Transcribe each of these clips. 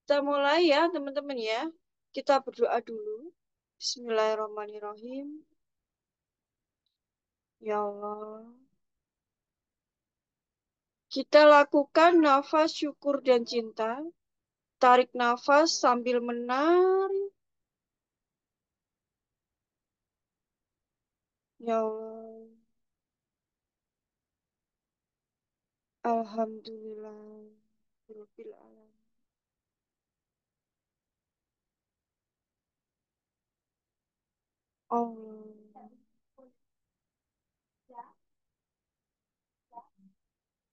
Kita mulai ya, teman-teman ya. Kita berdoa dulu. Bismillahirrahmanirrahim. Ya Allah. Kita lakukan nafas syukur dan cinta. Tarik nafas sambil menarik. Ya Allah. Alhamdulillah. Rabbil alamin. Allah.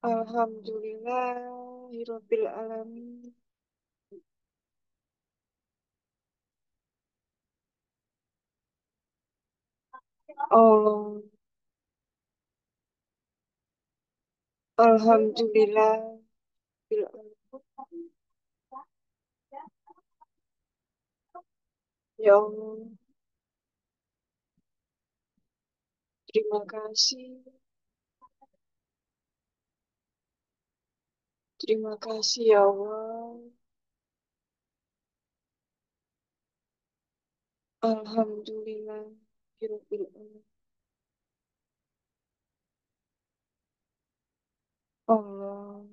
Alhamdulillah. Rabbil alamin. Allah. Alhamdulillah. Rabbil alamin. Ya Allah. Terima kasih. Terima kasih ya Allah. Alhamdulillah. Rabbil alamin. Allah.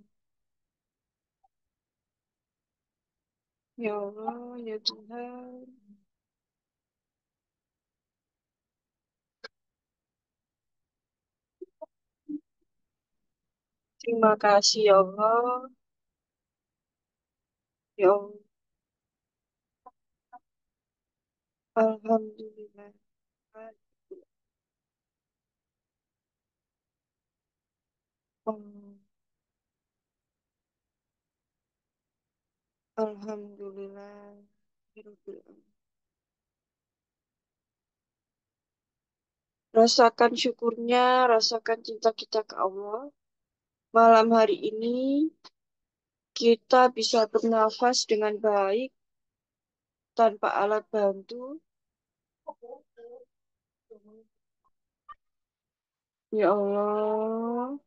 Ya Allah, ya Tuhan. Terima kasih ya Allah. Ya Allah. Alhamdulillah. Allah. Alhamdulillah. Rabbil alamin. Rasakan syukurnya, rasakan cinta kita ke Allah. Malam hari ini kita bisa bernafas dengan baik tanpa alat bantu. Ya Allah.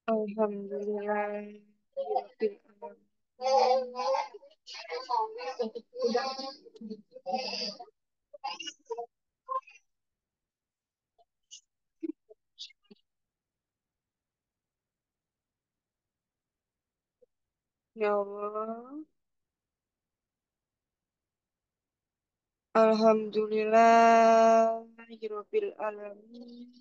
Alhamdulillah. Rabbil alamin. Ya Allah. Alhamdulillah. Rabbil alamin.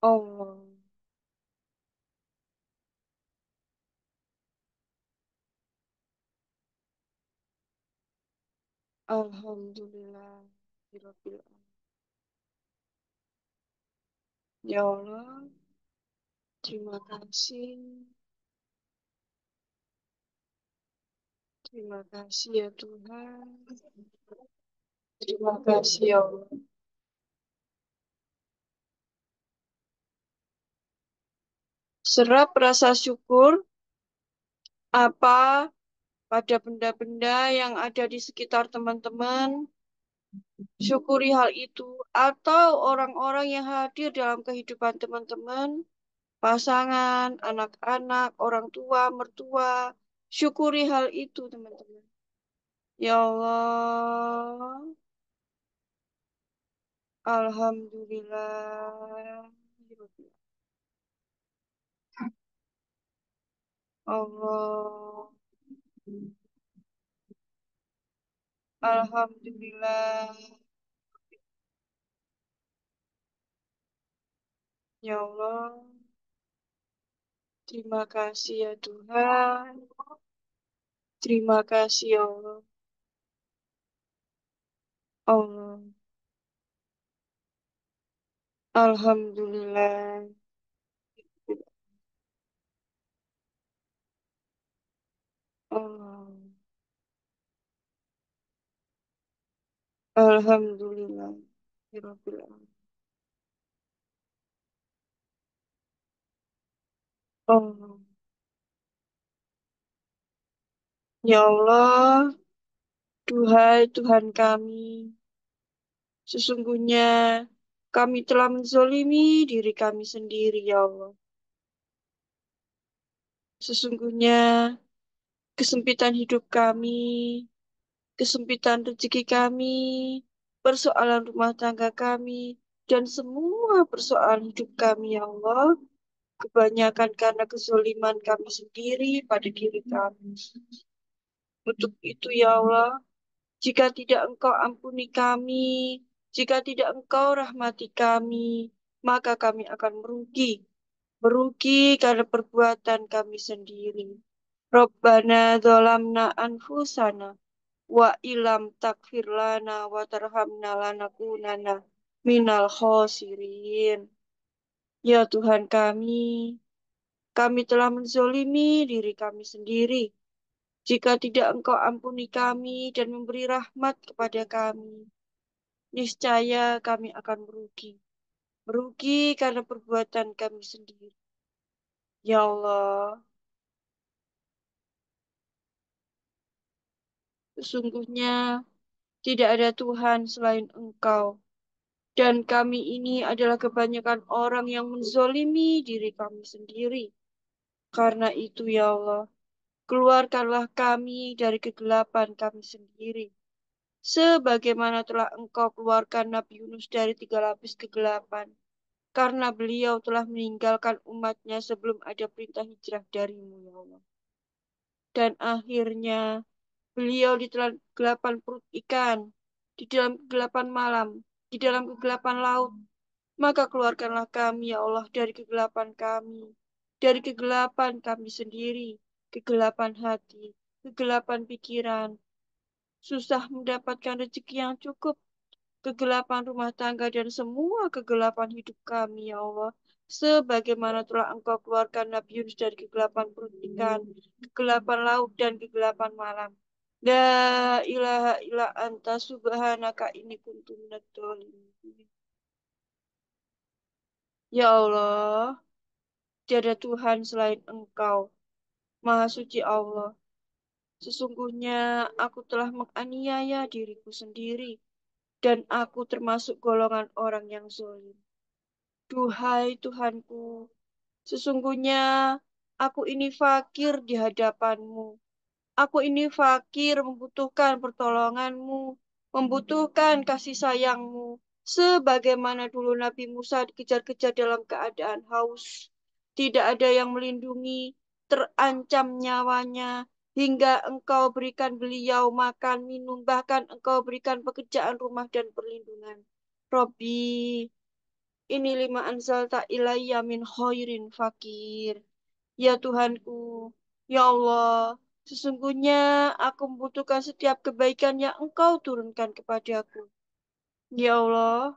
Allah. Alhamdulillah. Rabbil alamin. Ya Allah, terima kasih. Terima kasih ya Tuhan. Terima kasih ya Allah. Serap rasa syukur apa pada benda-benda yang ada di sekitar teman-teman. Syukuri hal itu atau orang-orang yang hadir dalam kehidupan teman-teman, pasangan, anak-anak, orang tua, mertua. Syukuri hal itu, teman-teman. Ya Allah, Alhamdulillah. Allah, Alhamdulillah. Ya Allah, terima kasih ya Tuhan. Terima kasih ya Allah. Allah, Alhamdulillah. Allah, Alhamdulillah. Ya Rabbil alamin. Allah, ya Allah, Duhai Tuhan kami, Sesungguhnya kami telah menzolimi diri kami sendiri, ya Allah. Sesungguhnya kesempitan hidup kami, kesempitan rezeki kami, persoalan rumah tangga kami, dan semua persoalan hidup kami, ya Allah, kebanyakan karena kezoliman kami sendiri pada diri kami. Untuk itu, ya Allah, jika tidak Engkau ampuni kami, jika tidak Engkau rahmati kami, maka kami akan merugi. Merugi karena perbuatan kami sendiri. Rabbana dzalamna anfusana wa ilam takfir lana wa tarhamna lanakunana minal khosirin. Ya Tuhan kami telah menzolimi diri kami sendiri. Jika tidak Engkau ampuni kami dan memberi rahmat kepada kami, niscaya kami akan merugi. Merugi karena perbuatan kami sendiri. Ya Allah, sesungguhnya tidak ada Tuhan selain Engkau. Dan kami ini adalah kebanyakan orang yang menzolimi diri kami sendiri. Karena itu, ya Allah, keluarkanlah kami dari kegelapan kami sendiri. Sebagaimana telah Engkau keluarkan Nabi Yunus dari 3 lapis kegelapan. Karena beliau telah meninggalkan umatnya sebelum ada perintah hijrah darimu, ya Allah. Dan akhirnya beliau ditelan kegelapan perut ikan, di dalam kegelapan malam, di dalam kegelapan laut. Maka keluarkanlah kami, ya Allah, dari kegelapan kami, dari kegelapan kami sendiri, kegelapan hati, kegelapan pikiran, susah mendapatkan rezeki yang cukup, kegelapan rumah tangga, dan semua kegelapan hidup kami, ya Allah. Sebagaimana telah Engkau keluarkan Nabi Yunus dari kegelapan perut ikan, kegelapan laut, dan kegelapan malam. La ilaha illa anta subhanaka inni kuntu minadz dzalimin. Ya Allah, tiada Tuhan selain Engkau, Maha Suci Allah. Sesungguhnya aku telah menganiaya diriku sendiri, dan aku termasuk golongan orang yang zalim. Duhai Tuhanku, sesungguhnya aku ini fakir di hadapanmu. Aku ini fakir membutuhkan pertolonganmu, membutuhkan kasih sayangmu. Sebagaimana dulu Nabi Musa dikejar-kejar dalam keadaan haus. Tidak ada yang melindungi, terancam nyawanya, hingga engkau berikan beliau makan, minum, bahkan engkau berikan pekerjaan rumah dan perlindungan. Robbi, ini lima anzalta ilayya min khairin fakir. Ya Tuhanku, ya Allah, sesungguhnya aku membutuhkan setiap kebaikan yang Engkau turunkan kepadaku. Ya Allah,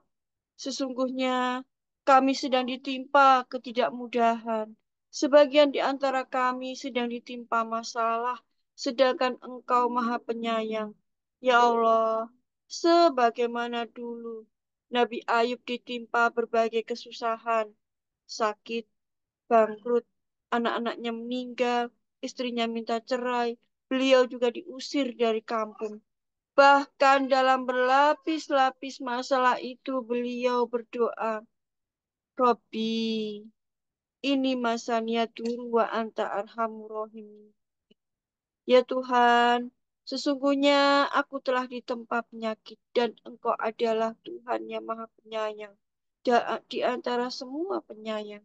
sesungguhnya kami sedang ditimpa ketidakmudahan. Sebagian di antara kami sedang ditimpa masalah, sedangkan Engkau Maha Penyayang. Ya Allah, sebagaimana dulu Nabi Ayub ditimpa berbagai kesusahan, sakit, bangkrut, anak-anaknya meninggal, istrinya minta cerai, beliau juga diusir dari kampung. Bahkan dalam berlapis-lapis masalah itu beliau berdoa, Robbi, ini masanya duru wa anta arhamur rahimin. Ya Tuhan, sesungguhnya aku telah ditempa penyakit dan Engkau adalah Tuhan yang Maha Penyayang di antara semua penyayang.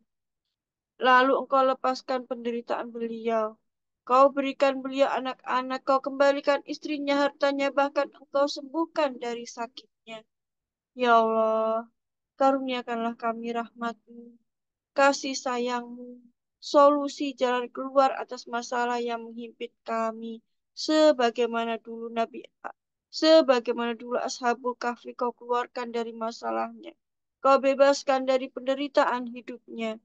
Lalu engkau lepaskan penderitaan beliau. Kau berikan beliau anak-anak, kau kembalikan istrinya, hartanya, bahkan engkau sembuhkan dari sakitnya. Ya Allah, karuniakanlah kami rahmatmu, kasih sayangmu, solusi jalan keluar atas masalah yang menghimpit kami. Sebagaimana dulu sebagaimana dulu Ashabul Kahfi kau keluarkan dari masalahnya. Kau bebaskan dari penderitaan hidupnya.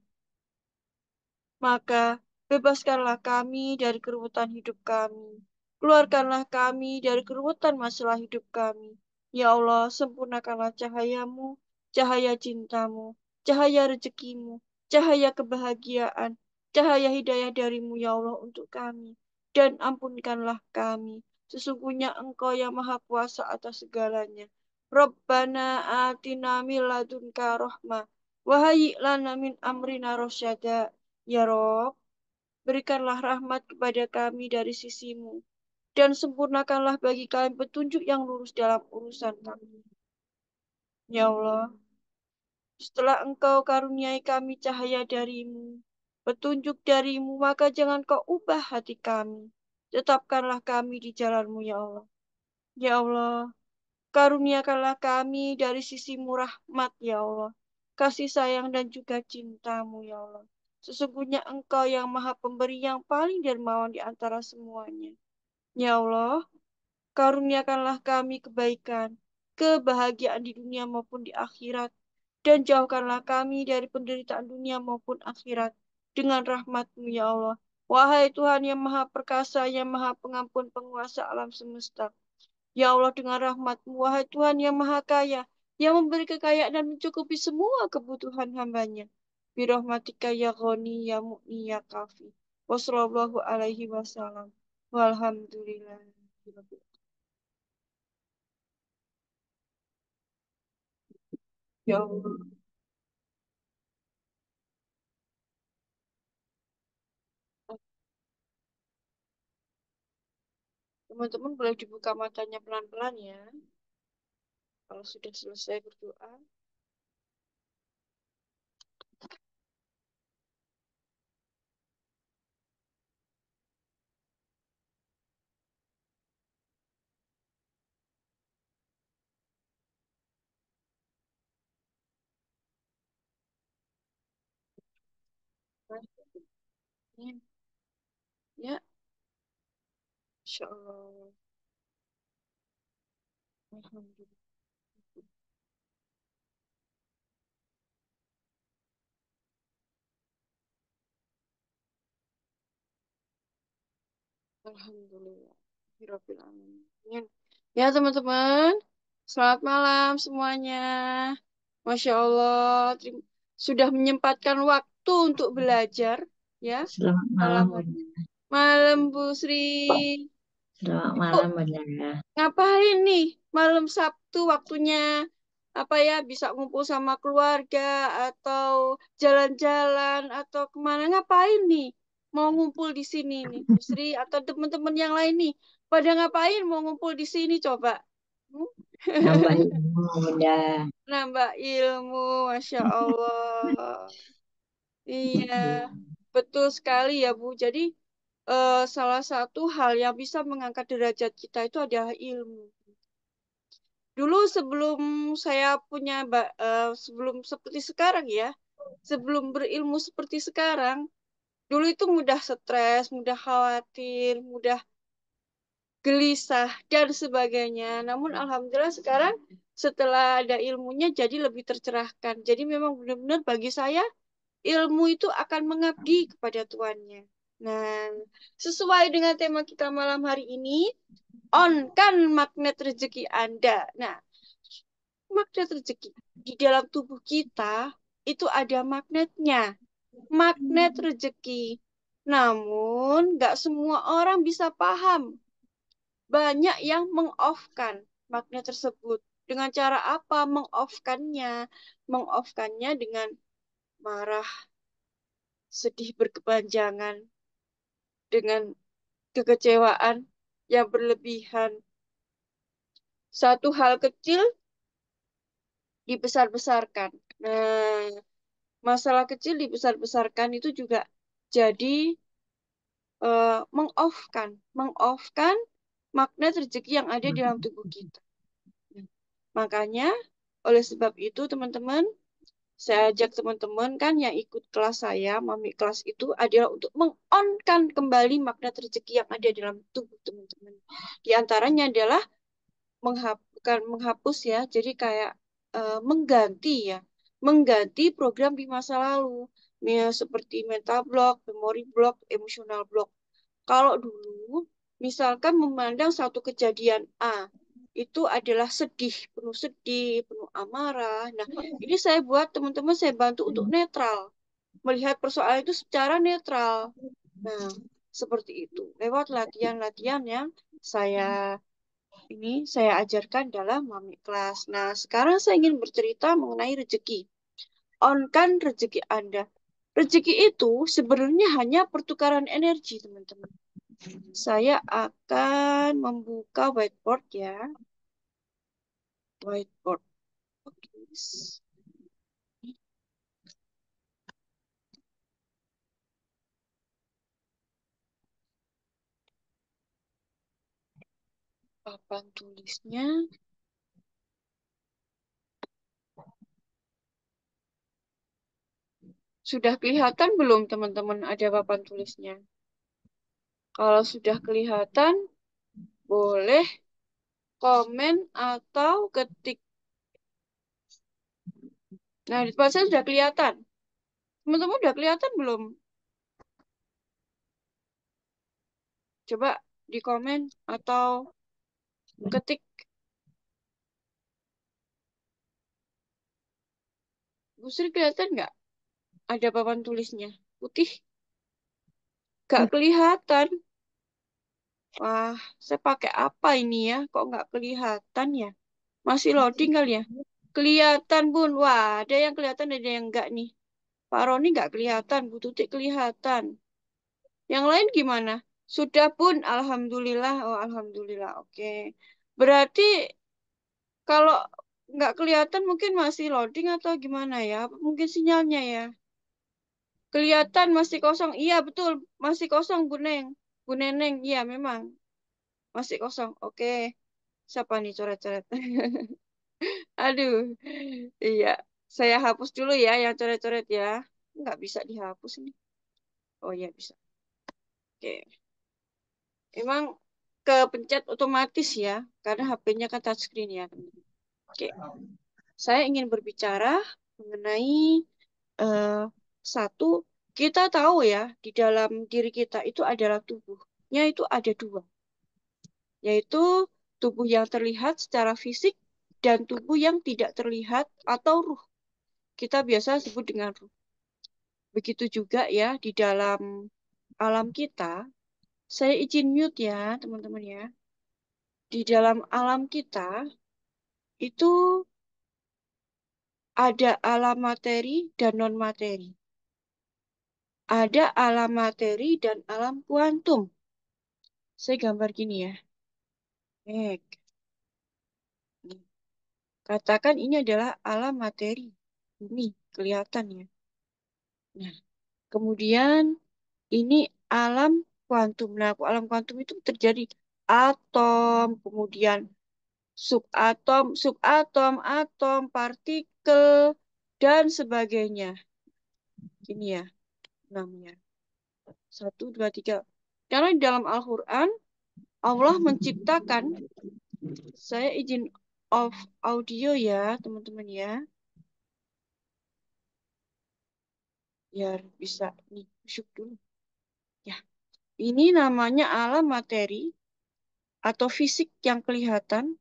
Maka bebaskanlah kami dari keruwetan hidup kami. Keluarkanlah kami dari keruwetan masalah hidup kami. Ya Allah, sempurnakanlah cahayamu, cahaya cintamu, cahaya rezekimu, cahaya kebahagiaan, cahaya hidayah darimu, ya Allah, untuk kami. Dan ampunkanlah kami. Sesungguhnya Engkau yang maha kuasa atas segalanya. Rabbana atina min ladunka rahmah. Wahai lana min amrina rasyada. Ya Rob, berikanlah rahmat kepada kami dari sisimu. Dan sempurnakanlah bagi kami petunjuk yang lurus dalam urusan kami. Ya Allah, setelah Engkau karuniai kami cahaya darimu, petunjuk darimu, maka jangan Kau ubah hati kami. Tetapkanlah kami di jalanmu, ya Allah. Ya Allah, karuniakanlah kami dari sisimu rahmat, ya Allah. Kasih sayang dan juga cintamu, ya Allah. Sesungguhnya Engkau yang maha pemberi yang paling dermawan di antara semuanya. Ya Allah, karuniakanlah kami kebaikan, kebahagiaan di dunia maupun di akhirat, dan jauhkanlah kami dari penderitaan dunia maupun akhirat dengan rahmat-Mu, ya Allah. Wahai Tuhan yang Maha Perkasa, yang Maha Pengampun, Penguasa alam semesta. Ya Allah, dengan rahmat-Mu, wahai Tuhan yang Maha Kaya, yang memberi kekayaan dan mencukupi semua kebutuhan hambanya. Birahmatika ya Ghani, ya Mu'ni, ya Kafi. Wassallallahu alaihi wasallam. Walhamdulillah. Ya Allah. Teman-teman boleh dibuka matanya pelan-pelan ya. Kalau sudah selesai berdoa. Ya, ya, Insya Allah. Alhamdulillah. Alhamdulillah. Rabbil alamin. Ya teman-teman, selamat malam semuanya. Masya Allah, sudah menyempatkan waktu untuk belajar ya Selamat malam, malam hari. Bunda. Malam Bu Sri. Selamat Ibu malam, Bunda. ngapain nih malam Sabtu waktunya apa ya bisa ngumpul sama keluarga atau jalan-jalan atau kemana ngapain nih mau ngumpul di sini nih Bu Sri atau teman-teman yang lain nih pada ngapain mau ngumpul di sini coba. Hmm? Nambah ilmu, Bunda. Nambah ilmu, Masya Allah. Iya, betul sekali ya Bu. Jadi salah satu hal yang bisa mengangkat derajat kita itu adalah ilmu. Dulu sebelum saya punya, sebelum seperti sekarang ya, sebelum berilmu seperti sekarang, dulu itu mudah stres, mudah khawatir, mudah gelisah, dan sebagainya. Namun Alhamdulillah sekarang setelah ada ilmunya jadi lebih tercerahkan. Jadi memang benar-benar bagi saya ilmu itu akan mengabdi kepada tuannya. Nah, sesuai dengan tema kita malam hari ini, on kan magnet rezeki Anda. Nah, magnet rezeki di dalam tubuh kita itu ada magnetnya, magnet rezeki. Namun, nggak semua orang bisa paham. Banyak yang meng-off-kan magnet tersebut. Dengan cara apa meng-off-kannya? Meng-off-kannya dengan marah, sedih berkepanjangan, dengan kekecewaan yang berlebihan. Satu hal kecil dibesar-besarkan. Nah, masalah kecil dibesar-besarkan itu juga jadi meng-off-kan magnet rezeki yang ada di dalam tubuh kita. Nah, makanya oleh sebab itu teman-teman, saya ajak teman-teman kan yang ikut kelas saya, mami kelas itu adalah untuk meng-on-kan kembali magnet rezeki yang ada dalam tubuh teman-teman. Di antaranya adalah bukan menghapus ya, jadi kayak mengganti ya, mengganti program di masa lalu, ya, seperti mental block, memory block, emotional block. Kalau dulu, misalkan memandang satu kejadian A, itu adalah sedih, penuh amarah. Nah, ini saya buat teman-teman saya bantu untuk netral, melihat persoalan itu secara netral. Nah, seperti itu. Lewat latihan-latihan yang saya ini saya ajarkan dalam Mami Kelas. Nah, sekarang saya ingin bercerita mengenai rezeki. On kan rezeki Anda. Rezeki itu sebenarnya hanya pertukaran energi, teman-teman. Saya akan membuka whiteboard ya. Whiteboard. Oke. Papan tulisnya. Sudah kelihatan belum, teman-teman, ada papan tulisnya? Kalau sudah kelihatan, boleh komen atau ketik. Nah, di depan saya sudah kelihatan. Teman-teman udah kelihatan belum? Coba di komen atau ketik. Bu Sri kelihatan nggak? Ada papan tulisnya. Putih. Nggak kelihatan. Wah, saya pakai apa ini ya? Kok nggak kelihatan ya? Masih loading kali ya? Kelihatan, Bun. Wah, ada yang kelihatan, ada yang enggak nih. Pak Roni nggak kelihatan, Bu Tutik kelihatan. Yang lain gimana? Sudah, Bun. Alhamdulillah. Oh, Alhamdulillah. Oke. Berarti kalau nggak kelihatan mungkin masih loading atau gimana ya? Mungkin sinyalnya ya. Kelihatan masih kosong. Iya, betul. Masih kosong, Bu Neng. Bu Neneng. Iya, memang. Masih kosong. Oke. Siapa nih coret-coret? Aduh. Iya. Saya hapus dulu ya yang coret-coret ya. Nggak bisa dihapus ini. Oh iya, bisa. Oke. Emang kepencet otomatis ya. Karena HP-nya kan touchscreen ya. Oke. Saya ingin berbicara mengenai eh, satu, kita tahu ya, di dalam diri kita itu adalah tubuhnya itu ada dua, yaitu tubuh yang terlihat secara fisik dan tubuh yang tidak terlihat atau ruh. Kita biasa sebut dengan ruh. Begitu juga ya di dalam alam kita. Saya izin mute ya, teman-teman ya. Di dalam alam kita itu ada alam materi dan non materi. Ada alam materi dan alam kuantum. Saya gambar gini ya. Nek. Nih. Katakan ini adalah alam materi. Bumi, kelihatan ya. Nah, kemudian ini alam kuantum. Nah, alam kuantum itu terjadi atom, kemudian subatom, subatom, atom, partikel, dan sebagainya. Ini ya, namanya. Satu, dua, tiga. Karena di dalam Al-Quran, Allah menciptakan, saya izin off audio ya, teman-teman ya. Biar bisa nih, syuk dulu. Ya, ini namanya alam materi atau fisik yang kelihatan.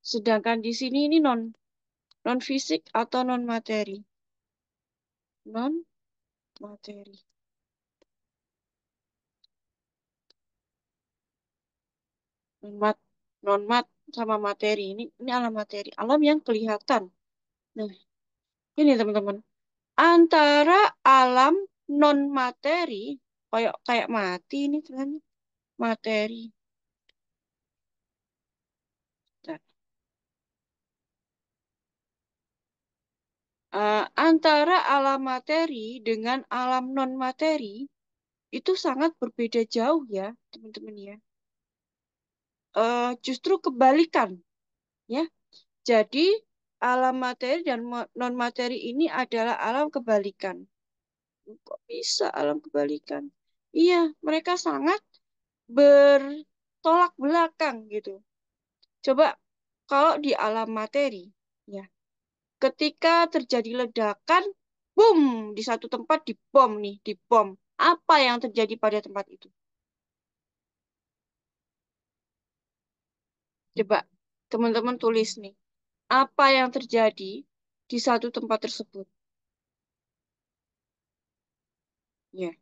Sedangkan di sini ini non fisik atau non materi. Non materi. Non mat, non mat sama materi. Ini alam materi, alam yang kelihatan. Nah, ini teman-teman. Antara alam non materi kayak kayak mati ini kan materi. Nah, antara alam materi dengan alam non materi itu sangat berbeda jauh ya, teman-teman ya. Justru kebalikan ya. Jadi alam materi dan non materi ini adalah alam kebalikan. Kok bisa alam kebalikan? Iya, mereka sangat bertolak belakang gitu. Coba kalau di alam materi, ya, ketika terjadi ledakan, boom, di satu tempat dibom nih, dibom. Apa yang terjadi pada tempat itu? Coba teman-teman tulis nih. Apa yang terjadi di satu tempat tersebut? Ya,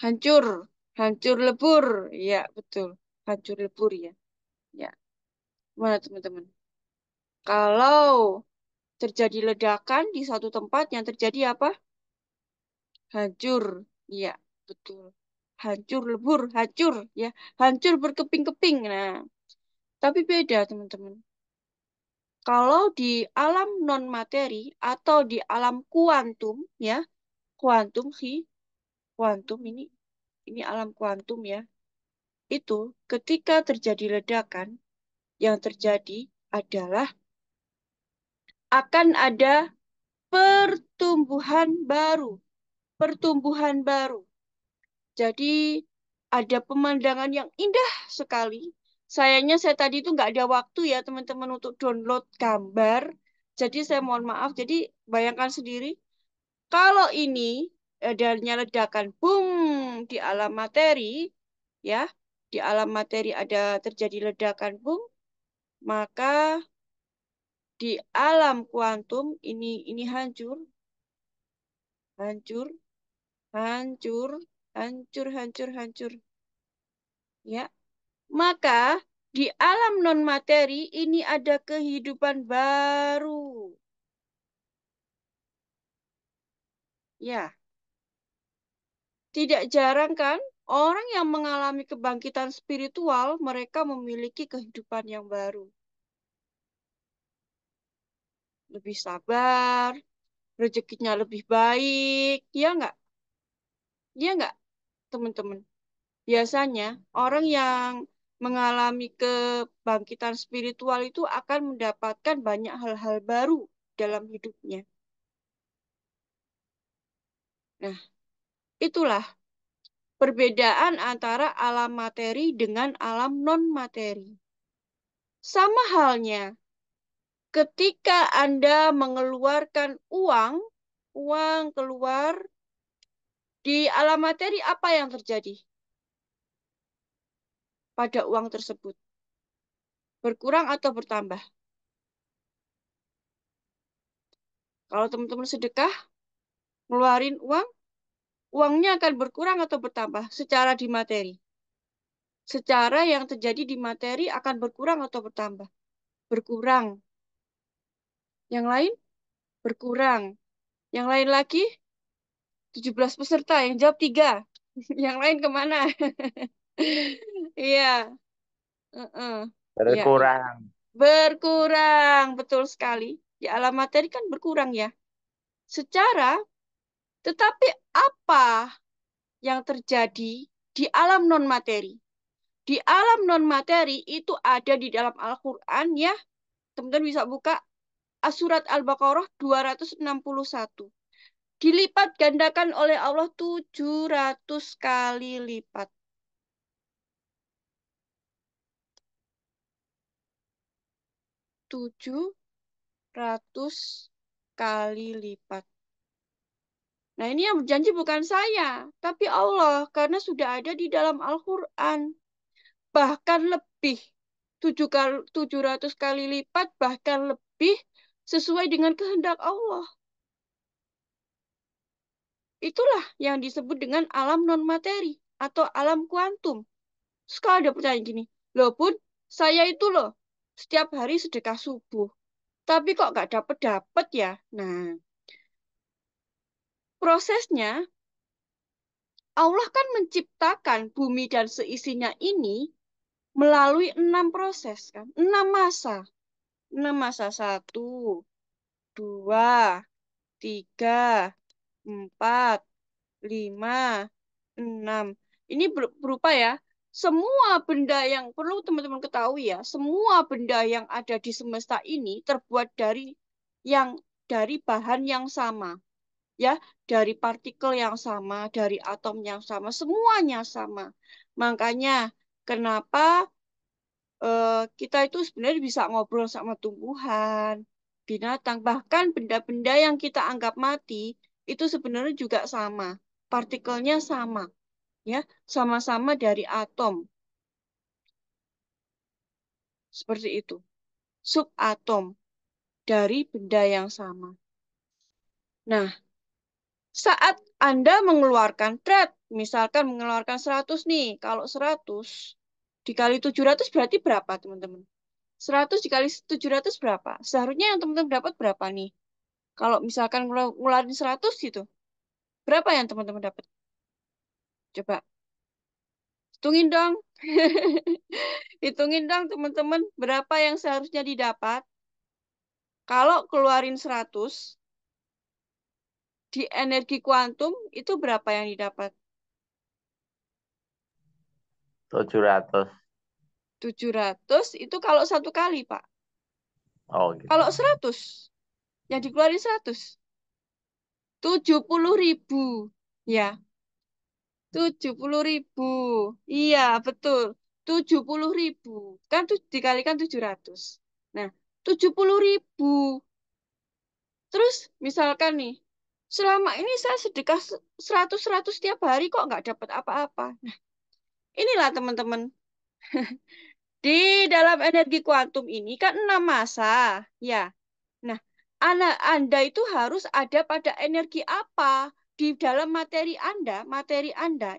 Hancur, hancur lebur. Ya, betul. Hancur lebur ya. Ya, mana teman-teman? Kalau terjadi ledakan di satu tempat yang terjadi apa? Hancur. Ya, betul. Hancur lebur, hancur ya. Hancur berkeping-keping. Nah, tapi beda teman-teman. Kalau di alam non materi atau di alam kuantum ya, kuantum sih, kuantum ini alam kuantum ya. Itu ketika terjadi ledakan, yang terjadi adalah akan ada pertumbuhan baru, pertumbuhan baru. Jadi ada pemandangan yang indah sekali. Sayangnya saya tadi itu nggak ada waktu ya teman-teman untuk download gambar. Jadi saya mohon maaf. Jadi bayangkan sendiri kalau ini adanya ledakan boom di alam materi, ya, di alam materi ada terjadi ledakan boom, maka di alam kuantum ini hancur, hancur, hancur, hancur, hancur, hancur, ya. Maka di alam non materi ini ada kehidupan baru, ya. Tidak jarang kan orang yang mengalami kebangkitan spiritual, mereka memiliki kehidupan yang baru. Lebih sabar, rezekinya lebih baik, ya nggak? Ya nggak, teman-teman? Biasanya orang yang mengalami kebangkitan spiritual itu akan mendapatkan banyak hal-hal baru dalam hidupnya. Nah, itulah perbedaan antara alam materi dengan alam non-materi. Sama halnya ketika Anda mengeluarkan uang, uang keluar di alam materi, apa yang terjadi pada uang tersebut? Berkurang atau bertambah? Kalau teman-teman sedekah, ngeluarin uang, uangnya akan berkurang atau bertambah secara di materi. Secara yang terjadi di materi akan berkurang atau bertambah? Berkurang. Yang lain berkurang. Yang lain lagi 17 peserta, yang jawab 3. Yang lain kemana? Iya, heeh. Iya, iya. Berkurang. Berkurang, betul sekali. Di alam materi kan berkurang ya. Secara, tetapi apa yang terjadi di alam non-materi? Di alam non-materi itu ada di dalam Al-Quran ya. Teman-teman bisa buka surat Al-Baqarah 261. Dilipat gandakan oleh Allah 700 kali lipat. 700 kali lipat. Nah, ini yang berjanji bukan saya, tapi Allah, karena sudah ada di dalam Al-Quran. Bahkan lebih, 700 kali lipat, bahkan lebih sesuai dengan kehendak Allah. Itulah yang disebut dengan alam non-materi atau alam kuantum. Sekarang ada pertanyaan gini, loh pun saya itu loh setiap hari sedekah subuh, tapi kok nggak dapet-dapet ya? Nah, prosesnya Allah kan menciptakan bumi dan seisinya ini melalui 6 proses kan, 6 masa. 6 masa, 1, 2, 3, 4, 5, 6. Ini berupa ya, semua benda yang perlu teman-teman ketahui ya, semua benda yang ada di semesta ini terbuat dari bahan yang sama. Ya, dari partikel yang sama, dari atom yang sama, semuanya sama. Makanya kenapa kita itu sebenarnya bisa ngobrol sama tumbuhan, binatang, bahkan benda-benda yang kita anggap mati itu sebenarnya juga sama. Partikelnya sama, ya, sama-sama dari atom, seperti itu. Subatom dari benda yang sama. Nah, saat Anda mengeluarkan thread Misalkan mengeluarkan 100 nih. Kalau 100 dikali 700 berarti berapa, teman-teman? 100 dikali 700 berapa? Seharusnya yang teman-teman dapat berapa nih? Kalau misalkan ngeluarin 100 gitu. Berapa yang teman-teman dapat? Coba hitungin dong. Hitungin dong, teman-teman. Berapa yang seharusnya didapat? Kalau keluarin 100 di energi kuantum, itu berapa yang didapat? 700. 700 itu kalau satu kali, Pak. Oh gitu. Kalau 100, yang dikeluarin 100, 70.000. Ya, 70.000. Iya, betul. 70.000. Kan dikalikan 700. Nah, 70.000. Terus, misalkan nih, selama ini saya sedekah 100-100 tiap hari kok nggak dapat apa-apa. Nah, inilah teman-teman. Di dalam energi kuantum ini kan 6 massa. Ya, nah, Anda itu harus ada pada energi apa? Di dalam materi Anda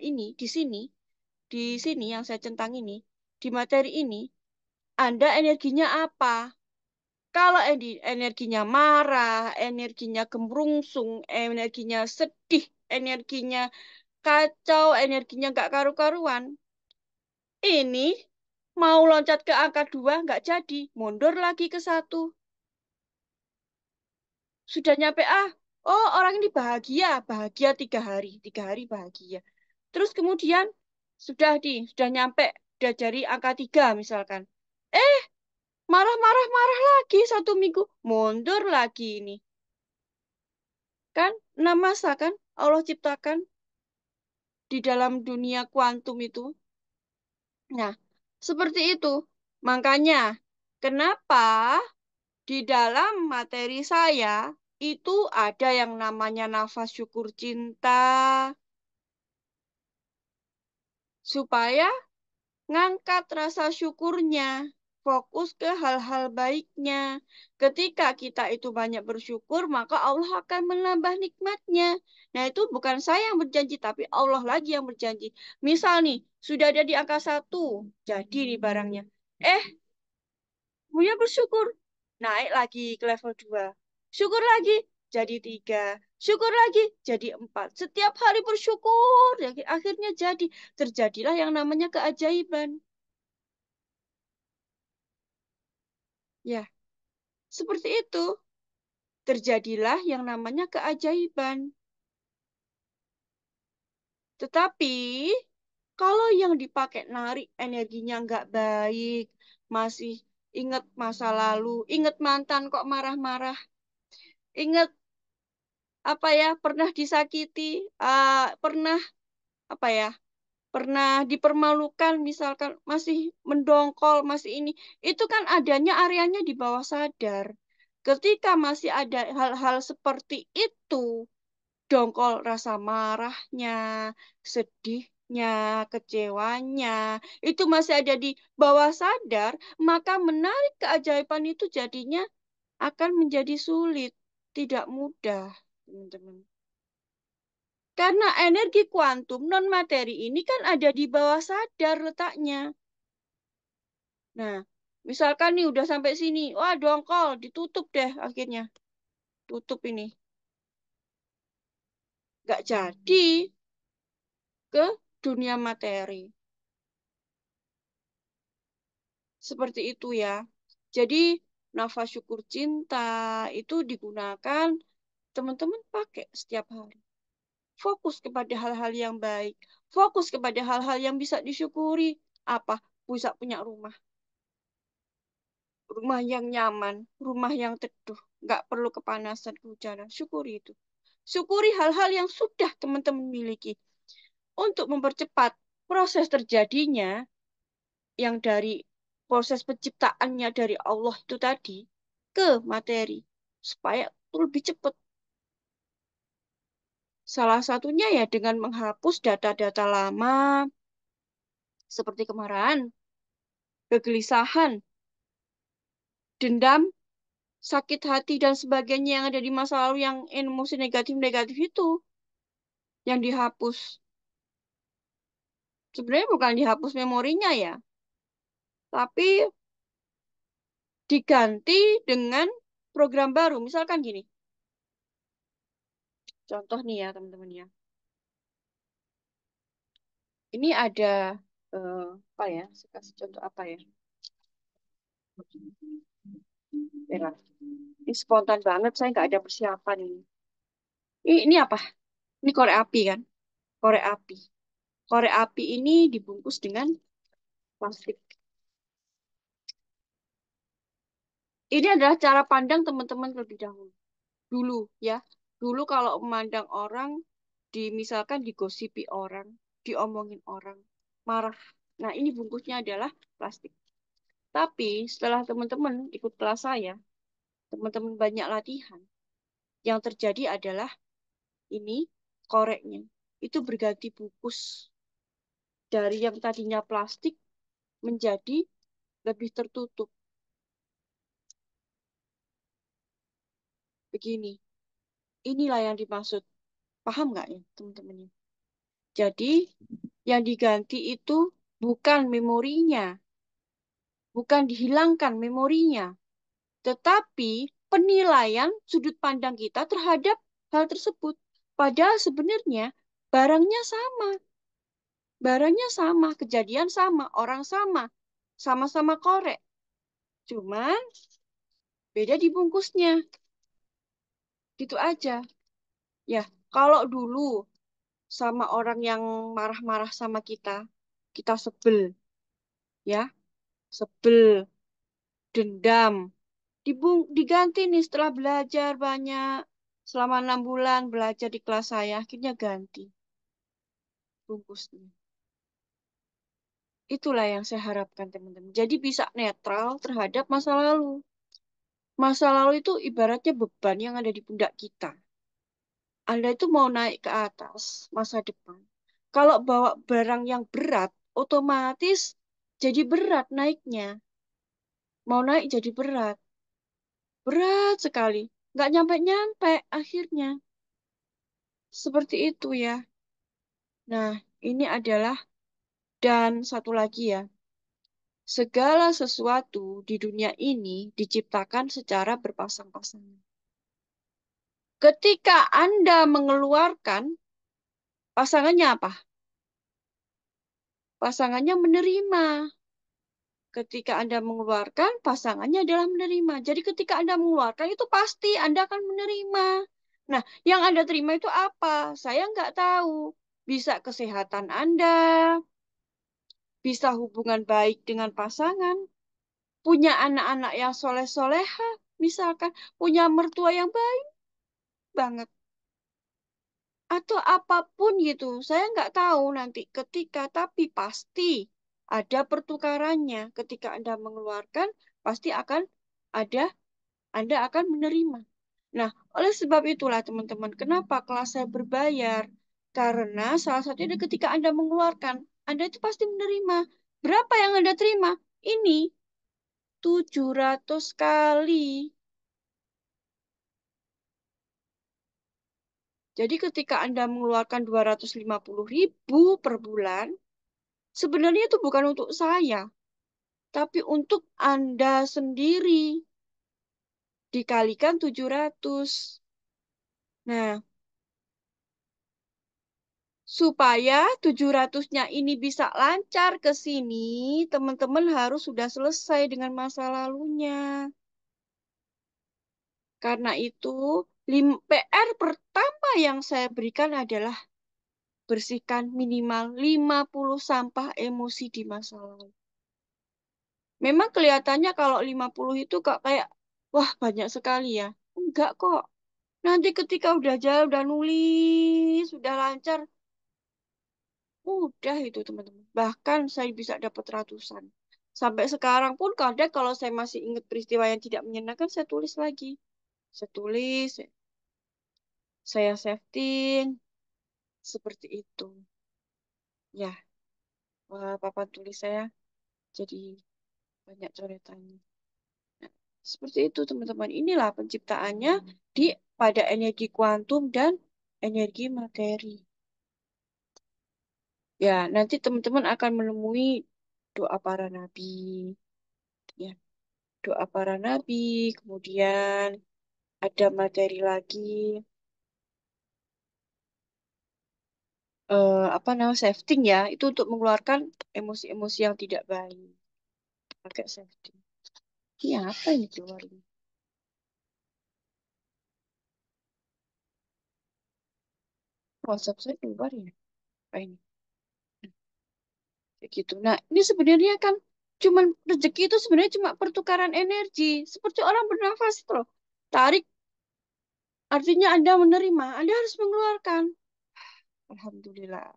ini, di sini yang saya centang ini, di materi ini, Anda energinya apa? Kalau energinya marah, energinya gemrungsung, energinya sedih, energinya kacau, energinya nggak karu-karuan, ini mau loncat ke angka 2 nggak jadi, mundur lagi ke 1. Sudah nyampe oh orang ini bahagia, bahagia 3 hari bahagia. Terus kemudian sudah nyampe udah dari angka 3 misalkan. Eh, marah lagi 1 minggu, mundur lagi ini. Kan 6 masa kan Allah ciptakan di dalam dunia kuantum itu. Nah, seperti itu. Makanya, kenapa di dalam materi saya itu ada yang namanya nafas syukur cinta, supaya ngangkat rasa syukurnya, fokus ke hal-hal baiknya. Ketika kita itu banyak bersyukur, maka Allah akan menambah nikmatnya. Nah, itu bukan saya yang berjanji, tapi Allah lagi yang berjanji. Misal nih, sudah ada di angka 1, jadi nih barangnya. Eh, Buya bersyukur, naik lagi ke level 2. Syukur lagi, jadi 3. Syukur lagi, jadi 4. Setiap hari bersyukur, ya, akhirnya terjadilah yang namanya keajaiban. Ya, seperti itu. Terjadilah yang namanya keajaiban. Tetapi, kalau yang dipakai narik energinya nggak baik, masih ingat masa lalu, ingat mantan kok marah-marah, ingat apa ya, pernah disakiti, pernah apa ya, pernah dipermalukan, misalkan masih mendongkol, masih ini, itu kan adanya areanya di bawah sadar. Ketika masih ada hal-hal seperti itu, dongkol rasa marahnya, sedihnya, kecewanya, itu masih ada di bawah sadar, maka menarik keajaiban itu jadinya akan menjadi sulit, tidak mudah, teman-teman. Karena energi kuantum non materi ini kan ada di bawah sadar letaknya. Nah, misalkan nih udah sampai sini, wah dongkol, ditutup deh akhirnya. Tutup ini. Nggak jadi ke dunia materi. Seperti itu ya. Jadi, nafas syukur cinta itu digunakan teman-teman pakai setiap hari. Fokus kepada hal-hal yang baik. Fokus kepada hal-hal yang bisa disyukuri. Apa? Bisa punya rumah. Rumah yang nyaman, rumah yang teduh, nggak perlu kepanasan, kehujanan. Syukuri itu. Syukuri hal-hal yang sudah teman-teman miliki. Untuk mempercepat proses terjadinya, yang dari proses penciptaannya dari Allah itu tadi, ke materi, supaya lebih cepat. Salah satunya ya dengan menghapus data-data lama, seperti kemarahan, kegelisahan, dendam, sakit hati dan sebagainya yang ada di masa lalu, yang emosi negatif-negatif itu yang dihapus. Sebenarnya bukan dihapus memorinya ya, tapi diganti dengan program baru. Misalkan gini, contoh nih ya teman-teman ya. Ini ada apa ya? Saya kasih contoh apa ya? Bentar. Ini spontan banget, saya nggak ada persiapan ini. Ini apa? Ini korek api kan? Korek api. Korek api ini dibungkus dengan plastik. Ini adalah cara pandang teman-teman terlebih dahulu. Dulu ya. Dulu kalau memandang orang, misalkan digosipi orang, diomongin orang, marah. Nah, ini bungkusnya adalah plastik. Tapi setelah teman-teman ikut kelas saya, teman-teman banyak latihan, yang terjadi adalah ini koreknya. Itu berganti bungkus dari yang tadinya plastik menjadi lebih tertutup. Begini, inilah yang dimaksud. Paham nggak ya teman-teman? Jadi yang diganti itu bukan memorinya, bukan dihilangkan memorinya, tetapi penilaian sudut pandang kita terhadap hal tersebut. Padahal sebenarnya barangnya sama, kejadian sama, orang sama, sama-sama korek. Cuman beda dibungkusnya, gitu aja. Ya, kalau dulu sama orang yang marah-marah sama kita, kita sebel, ya, sebel, dendam, diganti nih setelah belajar banyak, selama 6 bulan belajar di kelas saya, akhirnya ganti bungkusnya. Itulah yang saya harapkan teman-teman. Jadi bisa netral terhadap masa lalu. Masa lalu itu ibaratnya beban yang ada di pundak kita. Anda itu mau naik ke atas masa depan. Kalau bawa barang yang berat, otomatis jadi berat naiknya. Mau naik jadi berat. Berat sekali. Nggak nyampe-nyampe akhirnya. Seperti itu ya. Nah, ini adalah, dan satu lagi ya. Segala sesuatu di dunia ini diciptakan secara berpasang-pasangan. Ketika Anda mengeluarkan, pasangannya apa? Pasangannya menerima. Ketika Anda mengeluarkan, pasangannya adalah menerima. Jadi ketika Anda mengeluarkan, itu pasti Anda akan menerima. Nah, yang Anda terima itu apa? Saya nggak tahu. Bisa kesehatan Anda, bisa hubungan baik dengan pasangan, punya anak-anak yang soleh-soleha, misalkan, punya mertua yang baik banget. Atau apapun gitu. Saya nggak tahu nanti ketika, tapi pasti ada pertukarannya. Ketika Anda mengeluarkan, pasti akan ada, Anda akan menerima. Nah, oleh sebab itulah teman-teman, kenapa kelas saya berbayar? Karena salah satunya ketika Anda mengeluarkan, Anda itu pasti menerima. Berapa yang Anda terima? Ini 700 kali. Jadi ketika Anda mengeluarkan 250.000 per bulan, sebenarnya itu bukan untuk saya, tapi untuk Anda sendiri. Dikalikan 700. Nah, supaya 700-nya ini bisa lancar ke sini, teman-teman harus sudah selesai dengan masa lalunya. Karena itu, PR pertama yang saya berikan adalah bersihkan minimal 50 sampah emosi di masa lalu. Memang kelihatannya kalau 50 itu kok kayak, wah banyak sekali ya. Enggak kok. Nanti ketika udah jalan, udah nulis, sudah lancar, mudah itu teman-teman. Bahkan saya bisa dapat ratusan. Sampai sekarang pun kadang kalau saya masih ingat peristiwa yang tidak menyenangkan, saya tulis lagi. Saya tulis, saya saving, seperti itu. Ya, wah, papan tulis saya jadi banyak coretannya. Nah, seperti itu teman-teman. Inilah penciptaannya pada energi kuantum dan energi materi. Ya, nanti teman-teman akan menemui doa para nabi. Ya, doa para nabi. Kemudian ada materi lagi. Apa namanya, safety ya. Itu untuk mengeluarkan emosi-emosi yang tidak baik. Pakai safety. Ini apa ini keluarnya? WhatsApp saya keluar ya. Apa ini? Kayak gitu. Nah, ini sebenarnya kan cuman rezeki itu sebenarnya cuma pertukaran energi. Seperti orang bernafas itu loh. Tarik artinya Anda menerima, Anda harus mengeluarkan. Alhamdulillah.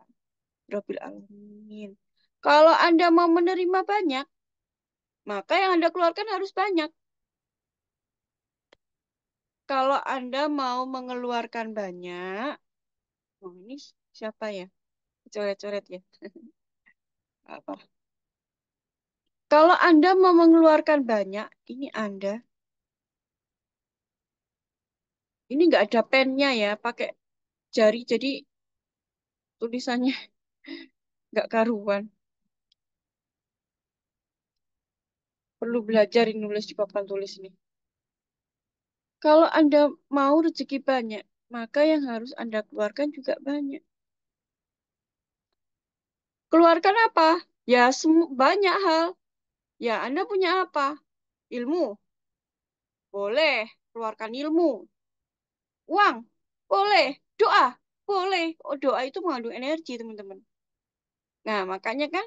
Rabbil alamin. Kalau Anda mau menerima banyak, maka yang Anda keluarkan harus banyak. Kalau Anda mau mengeluarkan banyak, oh ini siapa ya? Coret-coret ya. Apa? Kalau Anda mau mengeluarkan banyak, ini Anda. Ini nggak ada pennya ya, pakai jari, jadi tulisannya nggak karuan. Perlu belajar ini nulis di papan tulis ini. Kalau Anda mau rezeki banyak, maka yang harus Anda keluarkan juga banyak. Keluarkan apa? Ya, banyak hal. Ya, Anda punya apa? Ilmu. Boleh. Keluarkan ilmu. Uang. Boleh. Doa. Boleh. Oh, doa itu mengandung energi, teman-teman. Nah, makanya kan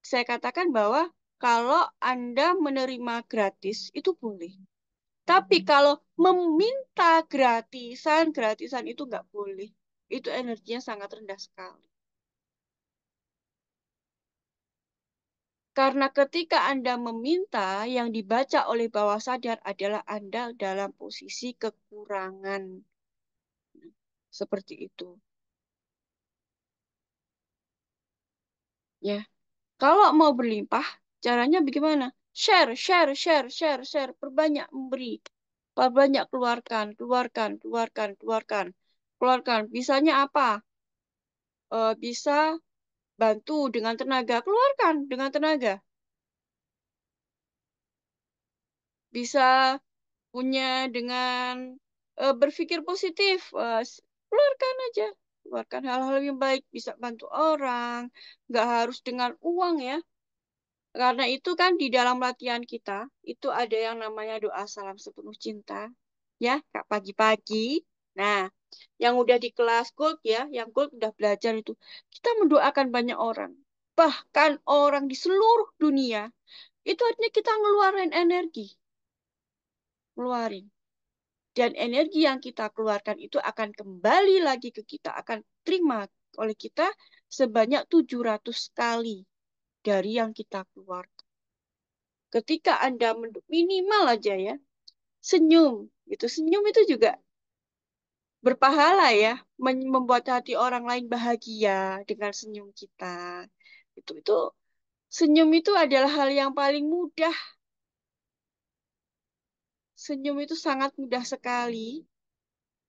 saya katakan bahwa kalau Anda menerima gratis, itu boleh. Tapi kalau meminta gratisan, gratisan itu nggak boleh. Itu energinya sangat rendah sekali. Karena ketika Anda meminta, yang dibaca oleh bawah sadar adalah Anda dalam posisi kekurangan. Seperti itu. Ya, kalau mau berlimpah, caranya bagaimana? Share, share, share, share, share. Perbanyak memberi. Perbanyak keluarkan, keluarkan, keluarkan, keluarkan. Keluarkan. Bisanya apa? Bisa bantu dengan tenaga. Keluarkan dengan tenaga. Bisa punya dengan berpikir positif. Keluarkan aja. Keluarkan hal-hal yang baik. Bisa bantu orang. Nggak harus dengan uang ya. Karena itu kan di dalam latihan kita, itu ada yang namanya doa salam sepenuh cinta. Ya, Kak, pagi-pagi. Nah, yang udah di kelas Gold ya, yang Gold udah belajar itu. Kita mendoakan banyak orang. Bahkan orang di seluruh dunia. Itu artinya kita ngeluarin energi. Ngeluarin. Dan energi yang kita keluarkan itu akan kembali lagi ke kita. Akan terima oleh kita sebanyak 700 kali dari yang kita keluarkan. Ketika Anda minimal aja ya, senyum. Gitu. Senyum itu juga berpahala ya, membuat hati orang lain bahagia dengan senyum kita. Itu senyum itu adalah hal yang paling mudah. Senyum itu sangat mudah sekali.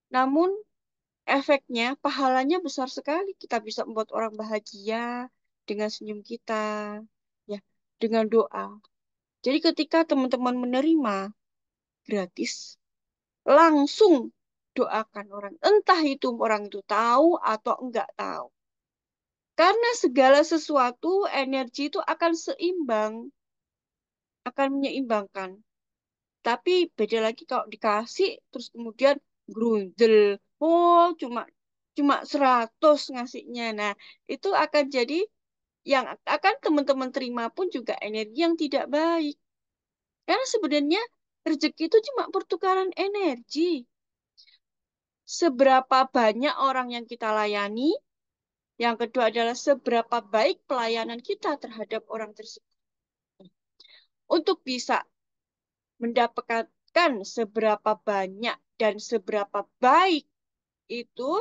Namun efeknya, pahalanya besar sekali. Kita bisa membuat orang bahagia dengan senyum kita, ya, dengan doa. Jadi ketika teman-teman menerima gratis, langsung doakan orang. Entah itu orang itu tahu atau enggak tahu. Karena segala sesuatu energi itu akan seimbang, akan menyeimbangkan. Tapi beda lagi kalau dikasih terus kemudian grundel. Oh, cuma cuma 100 ngasihnya. Nah, itu akan jadi yang akan teman-teman terima pun juga energi yang tidak baik. Karena sebenarnya rezeki itu cuma pertukaran energi. Seberapa banyak orang yang kita layani, yang kedua adalah seberapa baik pelayanan kita terhadap orang tersebut. Untuk bisa mendapatkan seberapa banyak dan seberapa baik itu,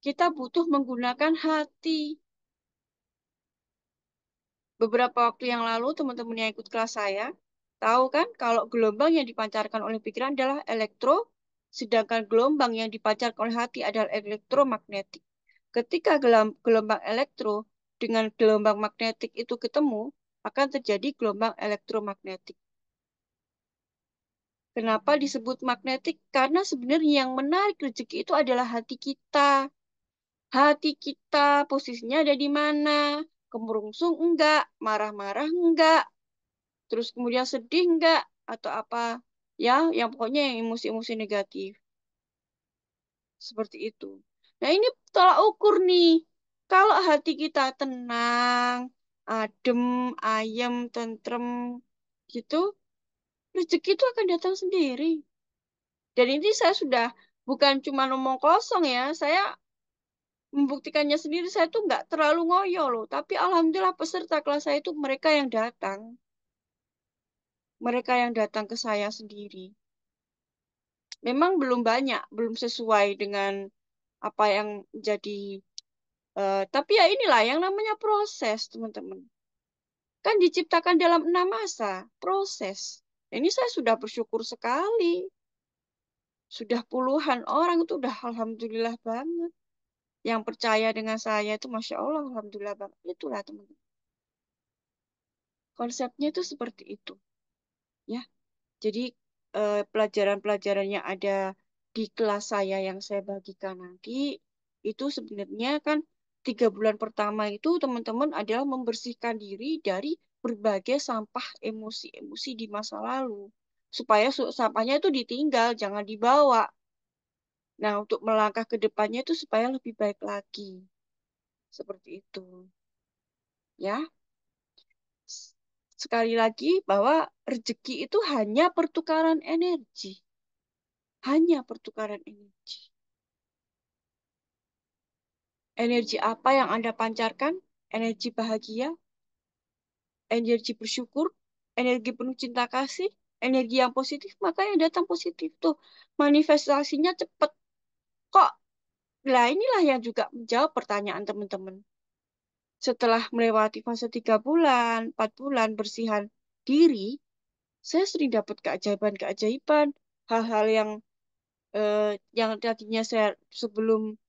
kita butuh menggunakan hati. Beberapa waktu yang lalu, teman-teman yang ikut kelas saya, tahu kan kalau gelombang yang dipancarkan oleh pikiran adalah elektro, sedangkan gelombang yang dipancarkan oleh hati adalah elektromagnetik. Ketika gelombang elektro dengan gelombang magnetik itu ketemu, akan terjadi gelombang elektromagnetik. Kenapa disebut magnetik? Karena sebenarnya yang menarik rezeki itu adalah hati kita. Hati kita posisinya ada di mana? Kemerungsung enggak? Marah-marah enggak? Terus kemudian sedih enggak? Atau apa? Ya, yang pokoknya yang emosi-emosi negatif. Seperti itu. Nah, ini tolak ukur nih. Kalau hati kita tenang, adem, ayem, tentrem, gitu, rezeki itu akan datang sendiri. Dan ini saya sudah bukan cuma ngomong kosong ya, saya membuktikannya sendiri. Saya tuh nggak terlalu ngoyo loh, tapi alhamdulillah peserta kelas saya itu mereka yang datang. Mereka yang datang ke saya sendiri. Memang belum banyak, belum sesuai dengan apa yang jadi. Tapi ya inilah yang namanya proses, teman-teman. Kan diciptakan dalam 6 masa, proses. Ini saya sudah bersyukur sekali. Sudah puluhan orang itu udah alhamdulillah banget. Yang percaya dengan saya itu Masya Allah, alhamdulillah banget. Itulah teman-teman. Konsepnya itu seperti itu. Ya, jadi pelajaran-pelajaran yang ada di kelas saya yang saya bagikan nanti, itu sebenarnya kan 3 bulan pertama itu teman-teman adalah membersihkan diri dari berbagai sampah emosi-emosi di masa lalu. Supaya sampahnya itu ditinggal, jangan dibawa. Nah, untuk melangkah ke depannya itu supaya lebih baik lagi. Seperti itu. Ya. Sekali lagi bahwa rezeki itu hanya pertukaran energi. Hanya pertukaran energi. Energi apa yang Anda pancarkan? Energi bahagia, energi bersyukur, energi penuh cinta kasih, energi yang positif, maka yang datang positif. Tuh, manifestasinya cepat. Kok? Nah, inilah yang juga menjawab pertanyaan teman-teman. Setelah melewati fase 3 bulan, 4 bulan bersihan diri, saya sering dapat keajaiban-keajaiban, hal-hal yang tadinya saya sebelum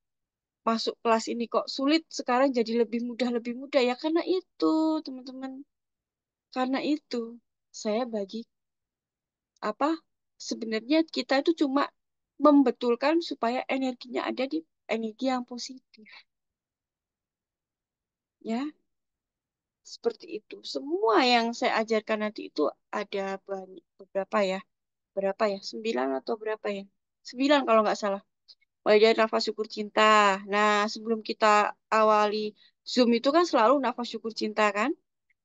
masuk kelas ini kok sulit, sekarang jadi lebih mudah ya karena itu, teman-teman. Karena itu, saya bagi apa? Sebenarnya kita itu cuma membetulkan supaya energinya ada di energi yang positif, ya. Seperti itu. Semua yang saya ajarkan nanti itu ada banyak, beberapa ya. Berapa ya? 9 atau berapa ya? 9 kalau nggak salah. Mulai dari nafas syukur cinta. Nah, sebelum kita awali Zoom itu kan selalu nafas syukur cinta kan?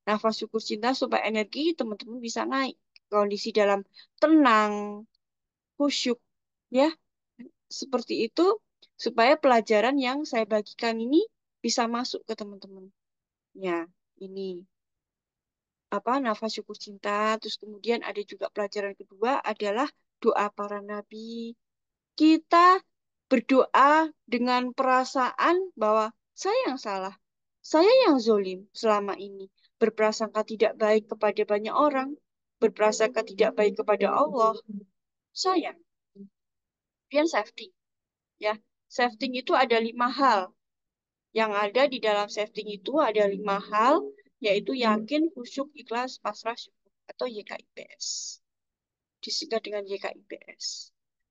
Nafas syukur cinta supaya energi teman-teman bisa naik. Kondisi dalam tenang, khusyuk, ya. Seperti itu supaya pelajaran yang saya bagikan ini bisa masuk ke teman-teman. Ya, ini apa nafas syukur cinta. Terus kemudian ada juga pelajaran kedua adalah doa para nabi. Kita berdoa dengan perasaan bahwa saya yang salah, saya yang zolim selama ini, berprasangka tidak baik kepada banyak orang, berprasangka tidak baik kepada Allah. Saya, kemudian safety, ya, safety itu ada 5 hal. Yang ada di dalam safety itu ada 5 hal, yaitu yakin, khusyuk, ikhlas, pasrah, syukur, atau YKIPS. Disingkat dengan YKIPS.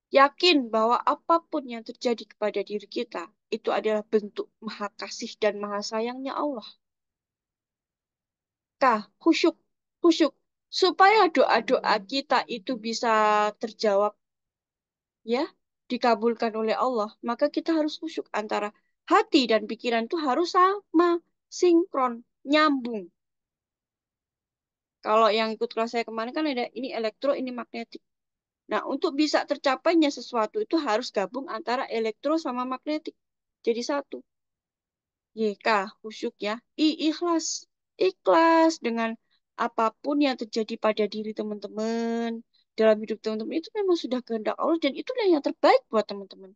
Yakin bahwa apapun yang terjadi kepada diri kita, itu adalah bentuk maha kasih dan maha sayangnya Allah. Khusyuk. Khusyuk. Supaya doa-doa kita itu bisa terjawab, ya, dikabulkan oleh Allah, maka kita harus khusyuk antara hati dan pikiran itu harus sama, sinkron, nyambung. Kalau yang ikut kelas saya kemarin kan ada ini elektro, ini magnetik. Nah, untuk bisa tercapainya sesuatu itu harus gabung antara elektro sama magnetik. Jadi satu. YK, khusyuk ya. Ikhlas. Ikhlas dengan apapun yang terjadi pada diri teman-teman. Dalam hidup teman-teman itu memang sudah kehendak Allah dan itulah yang terbaik buat teman-teman.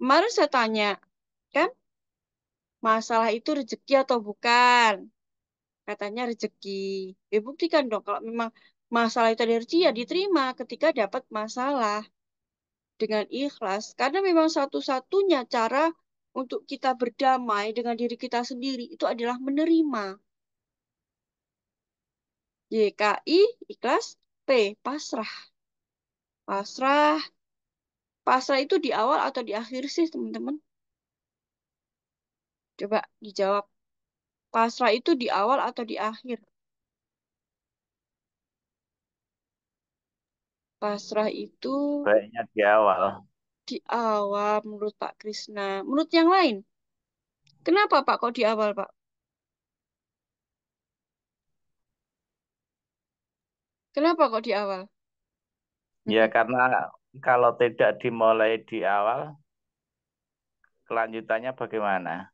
Kemarin saya tanya, kan masalah itu rezeki atau bukan? Katanya rezeki. Ya buktikan dong kalau memang masalah itu ada rezeki ya diterima ketika dapat masalah dengan ikhlas. Karena memang satu-satunya cara untuk kita berdamai dengan diri kita sendiri itu adalah menerima. YKI, ikhlas. P, pasrah. Pasrah. Pasrah itu di awal atau di akhir sih, teman-teman? Coba dijawab. Pasrah itu di awal atau di akhir? Pasrah itu Baiknya di awal. di awal menurut Pak Krisna. Menurut yang lain, kenapa Pak kok di awal, Pak? Kenapa kok di awal? Ya karena kalau tidak dimulai di awal, kelanjutannya bagaimana?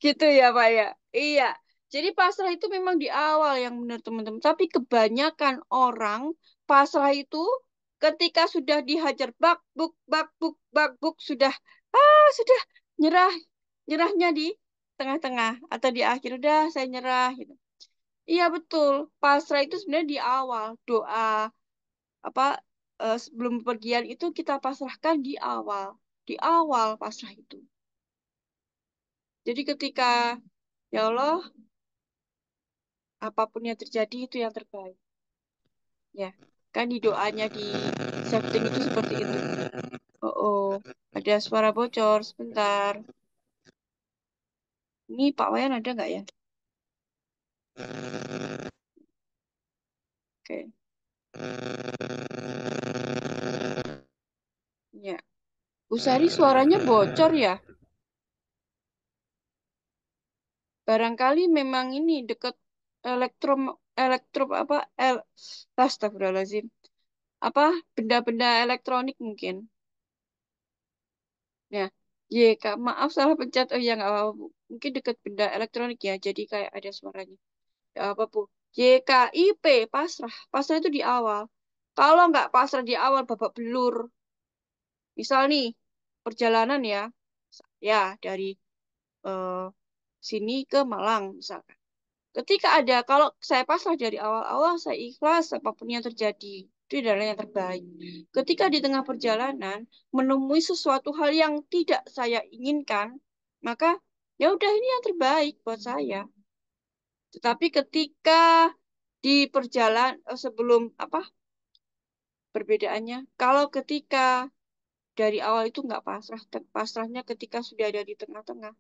Gitu ya, Pak ya. Iya. Jadi pasrah itu memang di awal yang benar, teman-teman. Tapi kebanyakan orang pasrah itu ketika sudah dihajar bak buk sudah nyerah. Nyerahnya di tengah-tengah atau di akhir udah saya nyerah gitu. Iya betul. Pasrah itu sebenarnya di awal. Doa apa sebelum bepergian itu kita pasrahkan di awal. Di awal pasrah itu. Jadi ketika ya Allah, apapun yang terjadi itu yang terbaik. Ya, kan di doanya di setting itu seperti itu. Oh, oh, ada suara bocor sebentar. Ini Pak Wayan ada nggak ya? Oke, ya. Bu Sari suaranya bocor ya. Barangkali memang ini dekat elektro elektro apa astagfirullahaladzim. Apa benda-benda elektronik mungkin. Ya, Kak, maaf salah pencet. Oh ya nggak apa-apa, Bu. Mungkin dekat benda elektronik ya, jadi kayak ada suaranya. Ya apa, Bu? YKIP, pasrah. Pasrah itu di awal. Kalau nggak pasrah di awal, babak belur. Misal nih, perjalanan ya. Ya, dari eh, sini ke Malang, misalkan. Ketika ada, kalau saya pasrah dari awal-awal, saya ikhlas apapun yang terjadi. Itu adalah yang terbaik. Ketika di tengah perjalanan menemui sesuatu hal yang tidak saya inginkan, maka ya udah ini yang terbaik buat saya. Tetapi ketika di perjalanan sebelum apa perbedaannya, kalau ketika dari awal itu nggak pasrah, pasrahnya ketika sudah ada di tengah-tengah,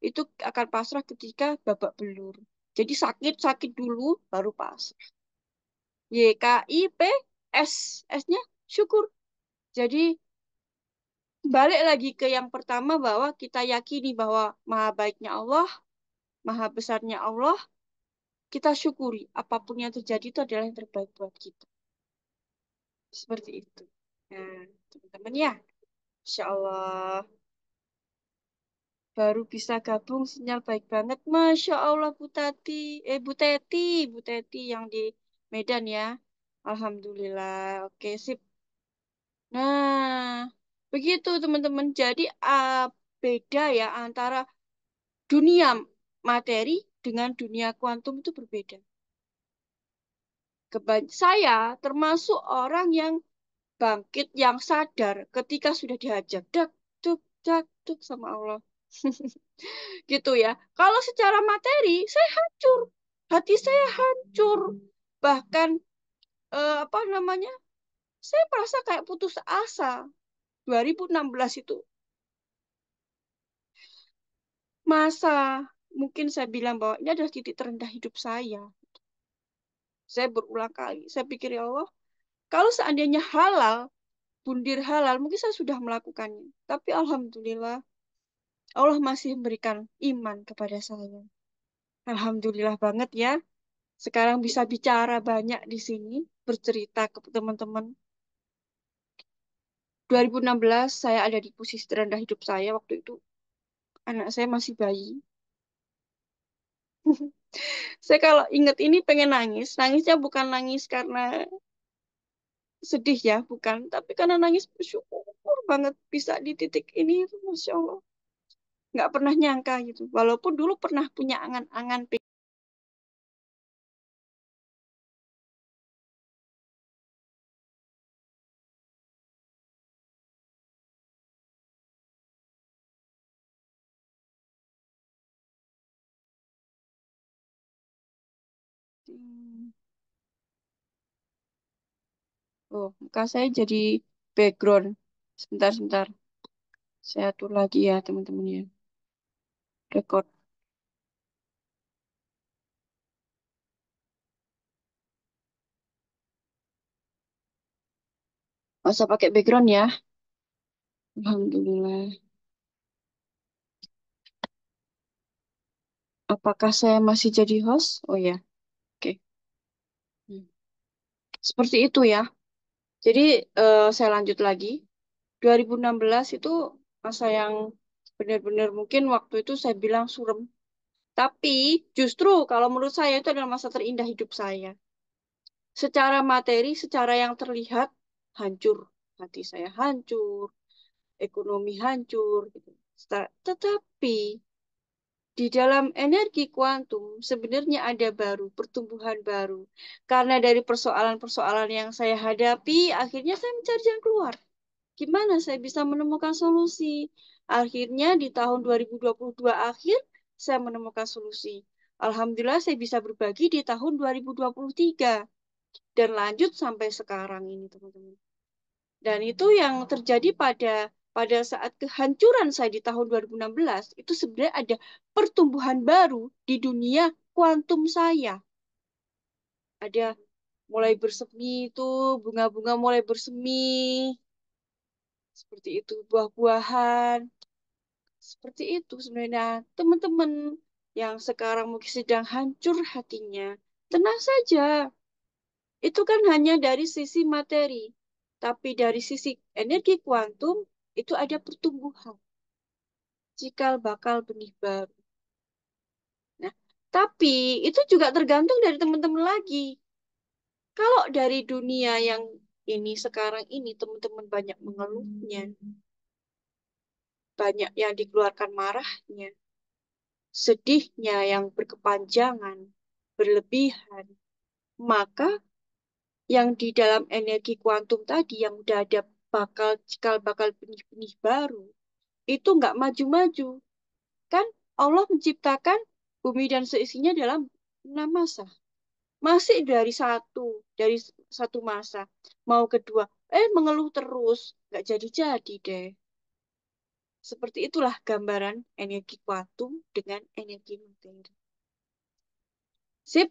itu akan pasrah ketika babak belur. Jadi sakit-sakit dulu baru pasrah. YKIP S. S-nya syukur. Jadi balik lagi ke yang pertama bahwa kita yakini bahwa maha baiknya Allah, maha besarnya Allah, kita syukuri apapun yang terjadi itu adalah yang terbaik buat kita. Seperti itu. Nah, teman-teman ya, Insya Allah baru bisa gabung sinyal baik banget. Masya Allah Bu Tati, Bu Teti yang di Medan ya. Alhamdulillah. Oke, sip. Nah, begitu teman-teman. Jadi beda ya antara dunia materi dengan dunia kuantum itu berbeda. Saya termasuk orang yang bangkit, yang sadar ketika sudah dihajar. Dak, duk sama Allah. Gitu ya. Kalau secara materi, saya hancur. Hati saya hancur. Bahkan, apa namanya, saya merasa kayak putus asa. 2016 itu masa mungkin saya bilang bahwa ini adalah titik terendah hidup saya. Saya berulang kali, saya pikir ya Allah, kalau seandainya halal, bundir halal, mungkin saya sudah melakukannya. Tapi Alhamdulillah, Allah masih memberikan iman kepada saya. Alhamdulillah banget ya. Sekarang bisa bicara banyak di sini, bercerita ke teman-teman. 2016 saya ada di posisi terendah hidup saya waktu itu. Anak saya masih bayi. Saya kalau ingat ini pengen nangis. Nangisnya bukan nangis karena sedih ya, bukan. Tapi karena nangis bersyukur banget bisa di titik ini. Masya Allah. Nggak pernah nyangka gitu. Walaupun dulu pernah punya angan-angan Oh, muka saya jadi background. Sebentar. Saya atur lagi ya, teman-teman ya. Record. Nggak usah pakai background ya. Alhamdulillah. Apakah saya masih jadi host? Oh ya, oke. Hmm. Seperti itu ya. Jadi saya lanjut lagi. 2016 itu masa yang benar-benar mungkin waktu itu saya bilang suram. Tapi justru kalau menurut saya itu adalah masa terindah hidup saya. Secara materi, secara yang terlihat hancur. Hati saya hancur, ekonomi hancur gitu. Tetapi di dalam energi kuantum sebenarnya ada baru, pertumbuhan baru. Karena dari persoalan-persoalan yang saya hadapi, akhirnya saya mencari jalan keluar. Gimana saya bisa menemukan solusi? Akhirnya di tahun 2022 akhir, saya menemukan solusi. Alhamdulillah saya bisa berbagi di tahun 2023 dan lanjut sampai sekarang ini, teman-teman. Dan itu yang terjadi pada saat kehancuran saya di tahun 2016, itu sebenarnya ada pertumbuhan baru di dunia kuantum saya. Ada mulai bersemi itu, bunga-bunga mulai bersemi, seperti itu, buah-buahan, seperti itu sebenarnya. Teman-teman yang sekarang mungkin sedang hancur hatinya, tenang saja. Itu kan hanya dari sisi materi. Tapi dari sisi energi kuantum, itu ada pertumbuhan. Cikal bakal benih baru. Nah, tapi itu juga tergantung dari teman-teman lagi. Kalau dari dunia yang ini sekarang ini, teman-teman banyak mengeluhnya, banyak yang dikeluarkan marahnya, sedihnya yang berkepanjangan, berlebihan, maka yang di dalam energi kuantum tadi yang udah ada cikal bakal benih-benih baru itu nggak maju-maju. Kan Allah menciptakan bumi dan seisinya dalam 6 masa. Masih dari satu masa. Mau kedua, mengeluh terus. Nggak jadi-jadi deh. Seperti itulah gambaran energi kuantum dengan energi materi. Sip,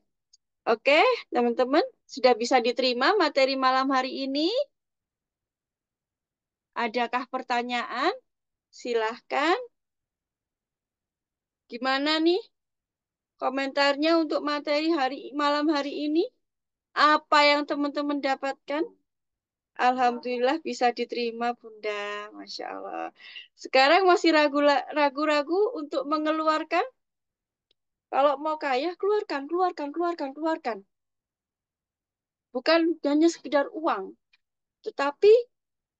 oke teman-teman. Sudah bisa diterima materi malam hari ini? Adakah pertanyaan? Silahkan. Gimana nih komentarnya untuk materi malam hari ini? Apa yang teman-teman dapatkan? Alhamdulillah bisa diterima, Bunda. Masya Allah. Sekarang masih ragu-ragu untuk mengeluarkan? Kalau mau kaya, keluarkan. Bukan hanya sekedar uang, tetapi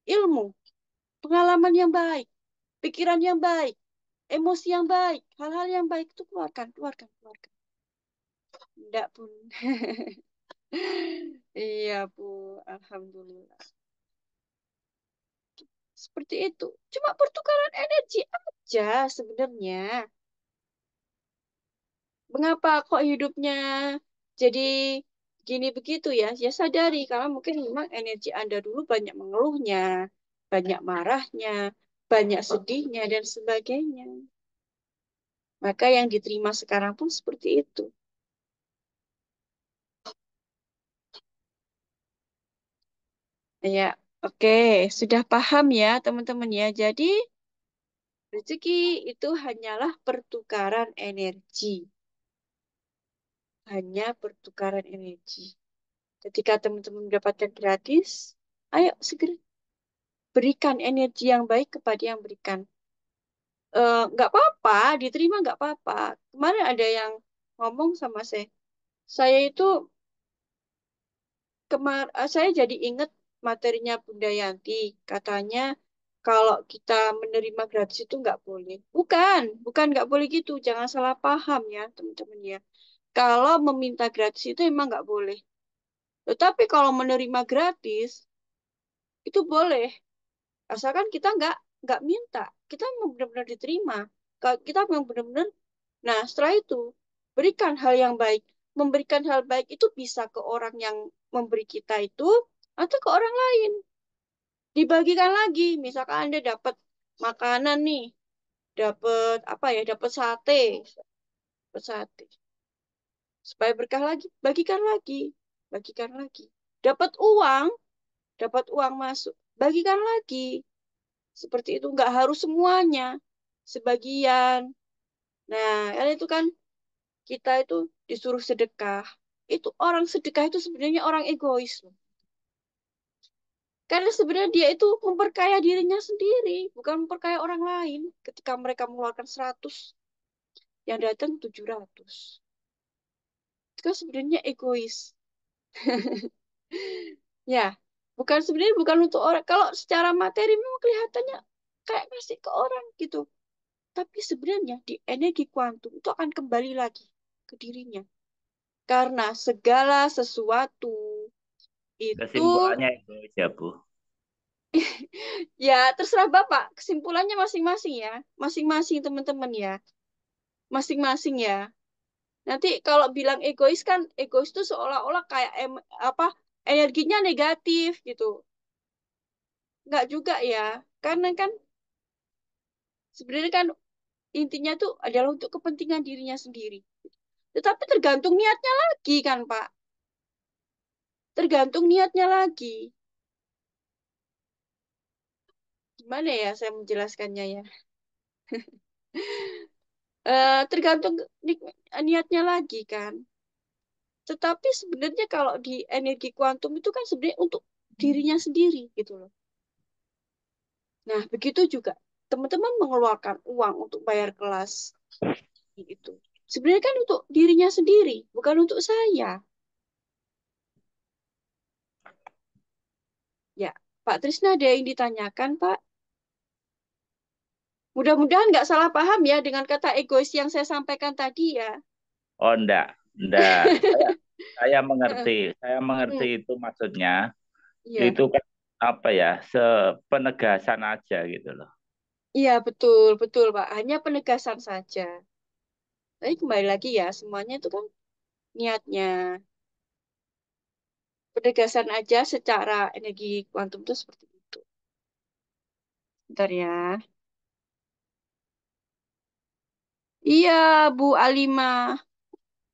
ilmu, pengalaman yang baik, pikiran yang baik, emosi yang baik, hal-hal yang baik itu keluarkan. Enggak, Bun. Iya, Bu. Alhamdulillah. Seperti itu. Cuma pertukaran energi aja sebenarnya. Mengapa kok hidupnya jadi gini begitu ya? Ya sadari kalau mungkin memang energi Anda dulu banyak mengeluhnya, banyak marahnya, banyak sedihnya dan sebagainya. Maka yang diterima sekarang pun seperti itu. Ya, oke, sudah paham ya teman-teman ya. Jadi rezeki itu hanyalah pertukaran energi. Hanya pertukaran energi. Ketika teman-teman mendapatkan gratis, ayo segera berikan energi yang baik kepada yang berikan. Nggak apa-apa, diterima nggak apa-apa. Kemarin ada yang ngomong sama saya itu saya jadi ingat materinya Bunda Yanti. Katanya kalau kita menerima gratis itu nggak boleh. Bukan nggak boleh gitu. Jangan salah paham ya teman-teman ya. Kalau meminta gratis itu emang nggak boleh. Tetapi kalau menerima gratis itu boleh. Asalkan kita nggak minta, kita mau benar-benar diterima. Kalau kita memang benar-benar, nah setelah itu berikan hal yang baik. memberikan hal baik itu bisa ke orang yang memberi kita itu atau ke orang lain. Dibagikan lagi. Misalkan Anda dapat makanan nih, dapat apa ya, dapat sate, dapat sate. Supaya berkah lagi, bagikan lagi, bagikan lagi. Dapat uang masuk, bagikan lagi. Seperti itu, nggak harus semuanya, sebagian. Nah, kan itu kan kita itu disuruh sedekah. Itu orang sedekah itu sebenarnya orang egois loh. Karena sebenarnya dia itu memperkaya dirinya sendiri, bukan memperkaya orang lain. Ketika mereka mengeluarkan 100, yang datang 700. Itu kan sebenarnya egois. Ya, bukan sebenarnya bukan untuk orang. Kalau secara materi memang kelihatannya kayak ngasih ke orang gitu. Tapi sebenarnya di energi kuantum itu akan kembali lagi ke dirinya. Karena segala sesuatu itu Kesimpulannya itu ya, Bu. ya terserah Bapak. Kesimpulannya masing-masing ya. Masing-masing teman-teman ya. Masing-masing ya. Nanti kalau bilang egois kan, egois itu seolah-olah kayak apa energinya negatif gitu. Enggak juga ya. Karena kan sebenarnya kan intinya tuh adalah untuk kepentingan dirinya sendiri. Tetapi tergantung niatnya lagi kan, Pak. Tergantung niatnya lagi. Gimana ya saya menjelaskannya ya? Tergantung niatnya lagi kan. Tetapi sebenarnya kalau di energi kuantum itu kan sebenarnya untuk dirinya sendiri gitu loh. Nah, begitu juga teman-teman mengeluarkan uang untuk bayar kelas itu. Sebenarnya kan untuk dirinya sendiri, bukan untuk saya. Ya, Pak Trisna ada yang ditanyakan, Pak. Mudah-mudahan nggak salah paham ya dengan kata egois yang saya sampaikan tadi ya. Oh, enggak. Saya mengerti. Saya mengerti Mm-mm. itu maksudnya. Iya, Itu kan apa ya? Sepenegasan aja gitu loh. iya betul, betul Pak. Hanya penegasan saja. Tapi kembali lagi ya, semuanya itu kan niatnya. Penegasan aja secara energi kuantum itu seperti itu. Bentar ya. Iya, Bu Alima.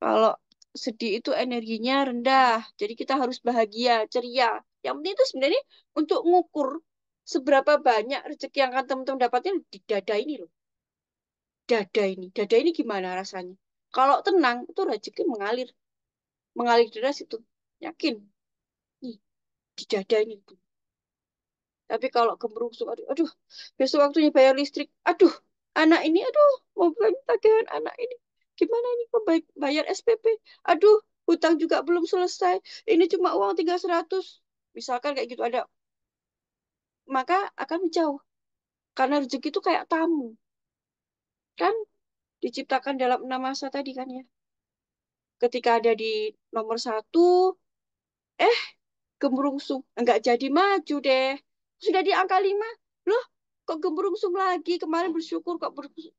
Kalau sedih itu energinya rendah. Jadi kita harus bahagia, ceria. Yang penting itu sebenarnya untuk ngukur seberapa banyak rezeki yang akan teman-teman dapatin di dada ini loh. Dada ini gimana rasanya? Kalau tenang, itu rezeki mengalir. Mengalir deras itu. Yakin. Nih, di dada ini. Tapi kalau kemerungsung, aduh, aduh, besok waktunya bayar listrik. Aduh, anak ini, aduh, mau bayar tagihan anak ini. Gimana ini mau bayar SPP? Aduh, hutang juga belum selesai. Ini cuma uang tinggal 100. Misalkan kayak gitu ada, maka akan menjauh. Karena rezeki itu kayak tamu. Kan diciptakan dalam 6 masa tadi kan ya. Ketika ada di nomor 1, eh, gemerungsung. Enggak jadi maju deh. Sudah di angka 5. Loh, kok gemerungsung lagi? Kemarin bersyukur kok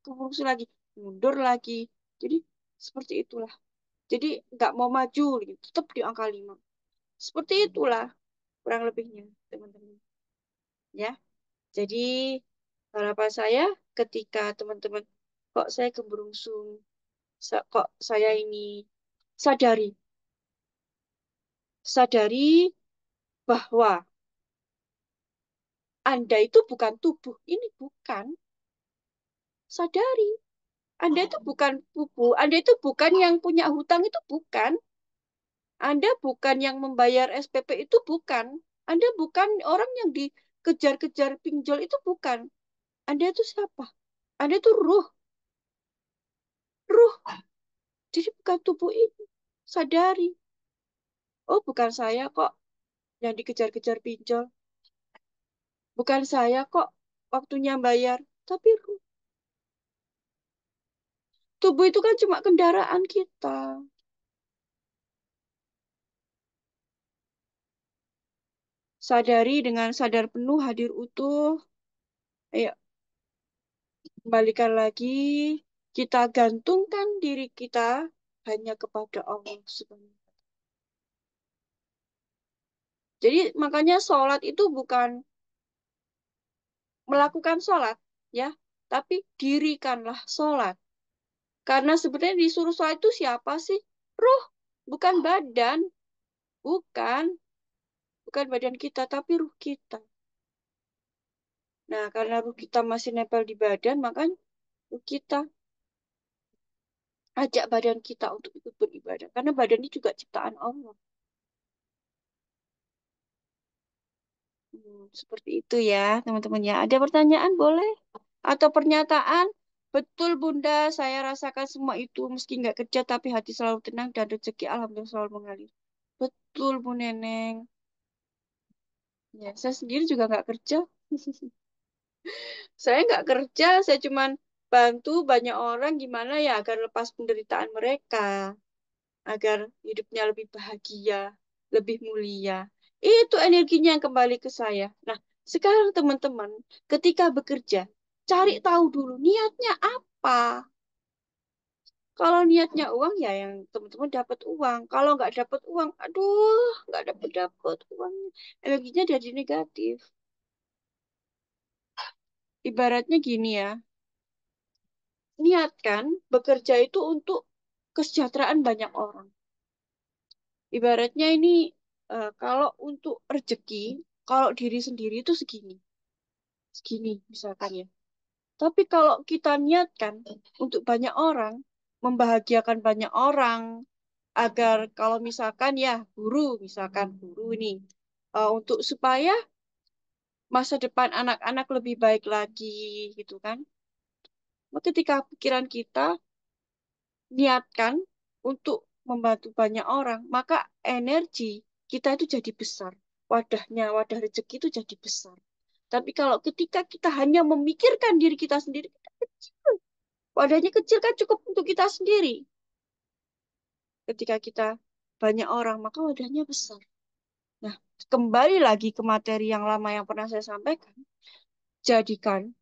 gemerungsung lagi. Mundur lagi. Jadi seperti itulah. Jadi nggak mau maju, gitu. Tetap di angka 5. Seperti itulah kurang lebihnya, teman-teman. Ya. Jadi harapan saya ketika teman-teman kok saya gemerungsung, kok saya ini sadari, sadari bahwa Anda itu bukan tubuh, ini bukan. Sadari, Anda itu bukan tubuh, Anda itu bukan yang punya hutang itu bukan. Anda bukan yang membayar SPP itu bukan. Anda bukan orang yang dikejar-kejar pinjol itu bukan. Anda itu siapa? Anda itu ruh, ruh. Jadi bukan tubuh ini. Sadari. Oh, bukan saya kok yang dikejar-kejar pinjol. Bukan saya kok waktunya bayar. Tapi ruh. Tubuh itu kan cuma kendaraan kita. Sadari dengan sadar penuh, hadir utuh. Ayo, kembalikan lagi. Kita gantungkan diri kita hanya kepada Allah Subhanahu. Jadi makanya sholat itu bukan melakukan sholat, ya, tapi dirikanlah sholat. Karena sebenarnya disuruh sholat itu siapa sih? Ruh, bukan badan, bukan, bukan badan kita, tapi ruh kita. Nah, karena ruh kita masih nempel di badan, maka ruh kita ajak badan kita untuk ikut beribadah. Karena badan ini juga ciptaan Allah. Seperti itu ya, teman-teman ya. Ada pertanyaan boleh? Atau pernyataan? Betul Bunda, saya rasakan semua itu meski nggak kerja tapi hati selalu tenang dan rezeki alhamdulillah selalu mengalir. Betul Bu Neneng. Ya, saya sendiri juga nggak kerja. Saya nggak kerja, saya cuman bantu banyak orang gimana ya agar lepas penderitaan mereka, agar hidupnya lebih bahagia, lebih mulia. Itu energinya yang kembali ke saya. Nah, sekarang teman-teman, ketika bekerja, cari tahu dulu niatnya apa. Kalau niatnya uang ya yang teman-teman dapat uang. Kalau nggak dapat uang, aduh, nggak dapat uangnya. Energinya jadi negatif. Ibaratnya gini ya, niatkan bekerja itu untuk kesejahteraan banyak orang. Ibaratnya ini kalau untuk rezeki, kalau diri sendiri itu segini, segini misalkan ya. Tapi kalau kita niatkan untuk banyak orang, membahagiakan banyak orang, agar kalau misalkan ya misalkan guru ini, untuk supaya masa depan anak-anak lebih baik lagi, gitu kan. Ketika pikiran kita niatkan untuk membantu banyak orang, maka energi kita itu jadi besar. Wadahnya, wadah rezeki itu jadi besar. Tapi kalau ketika kita hanya memikirkan diri kita sendiri, kita kecil. Wadahnya kecil kan cukup untuk kita sendiri. Ketika kita banyak orang, maka wadahnya besar. Nah, kembali lagi ke materi yang lama yang pernah saya sampaikan. Jadikan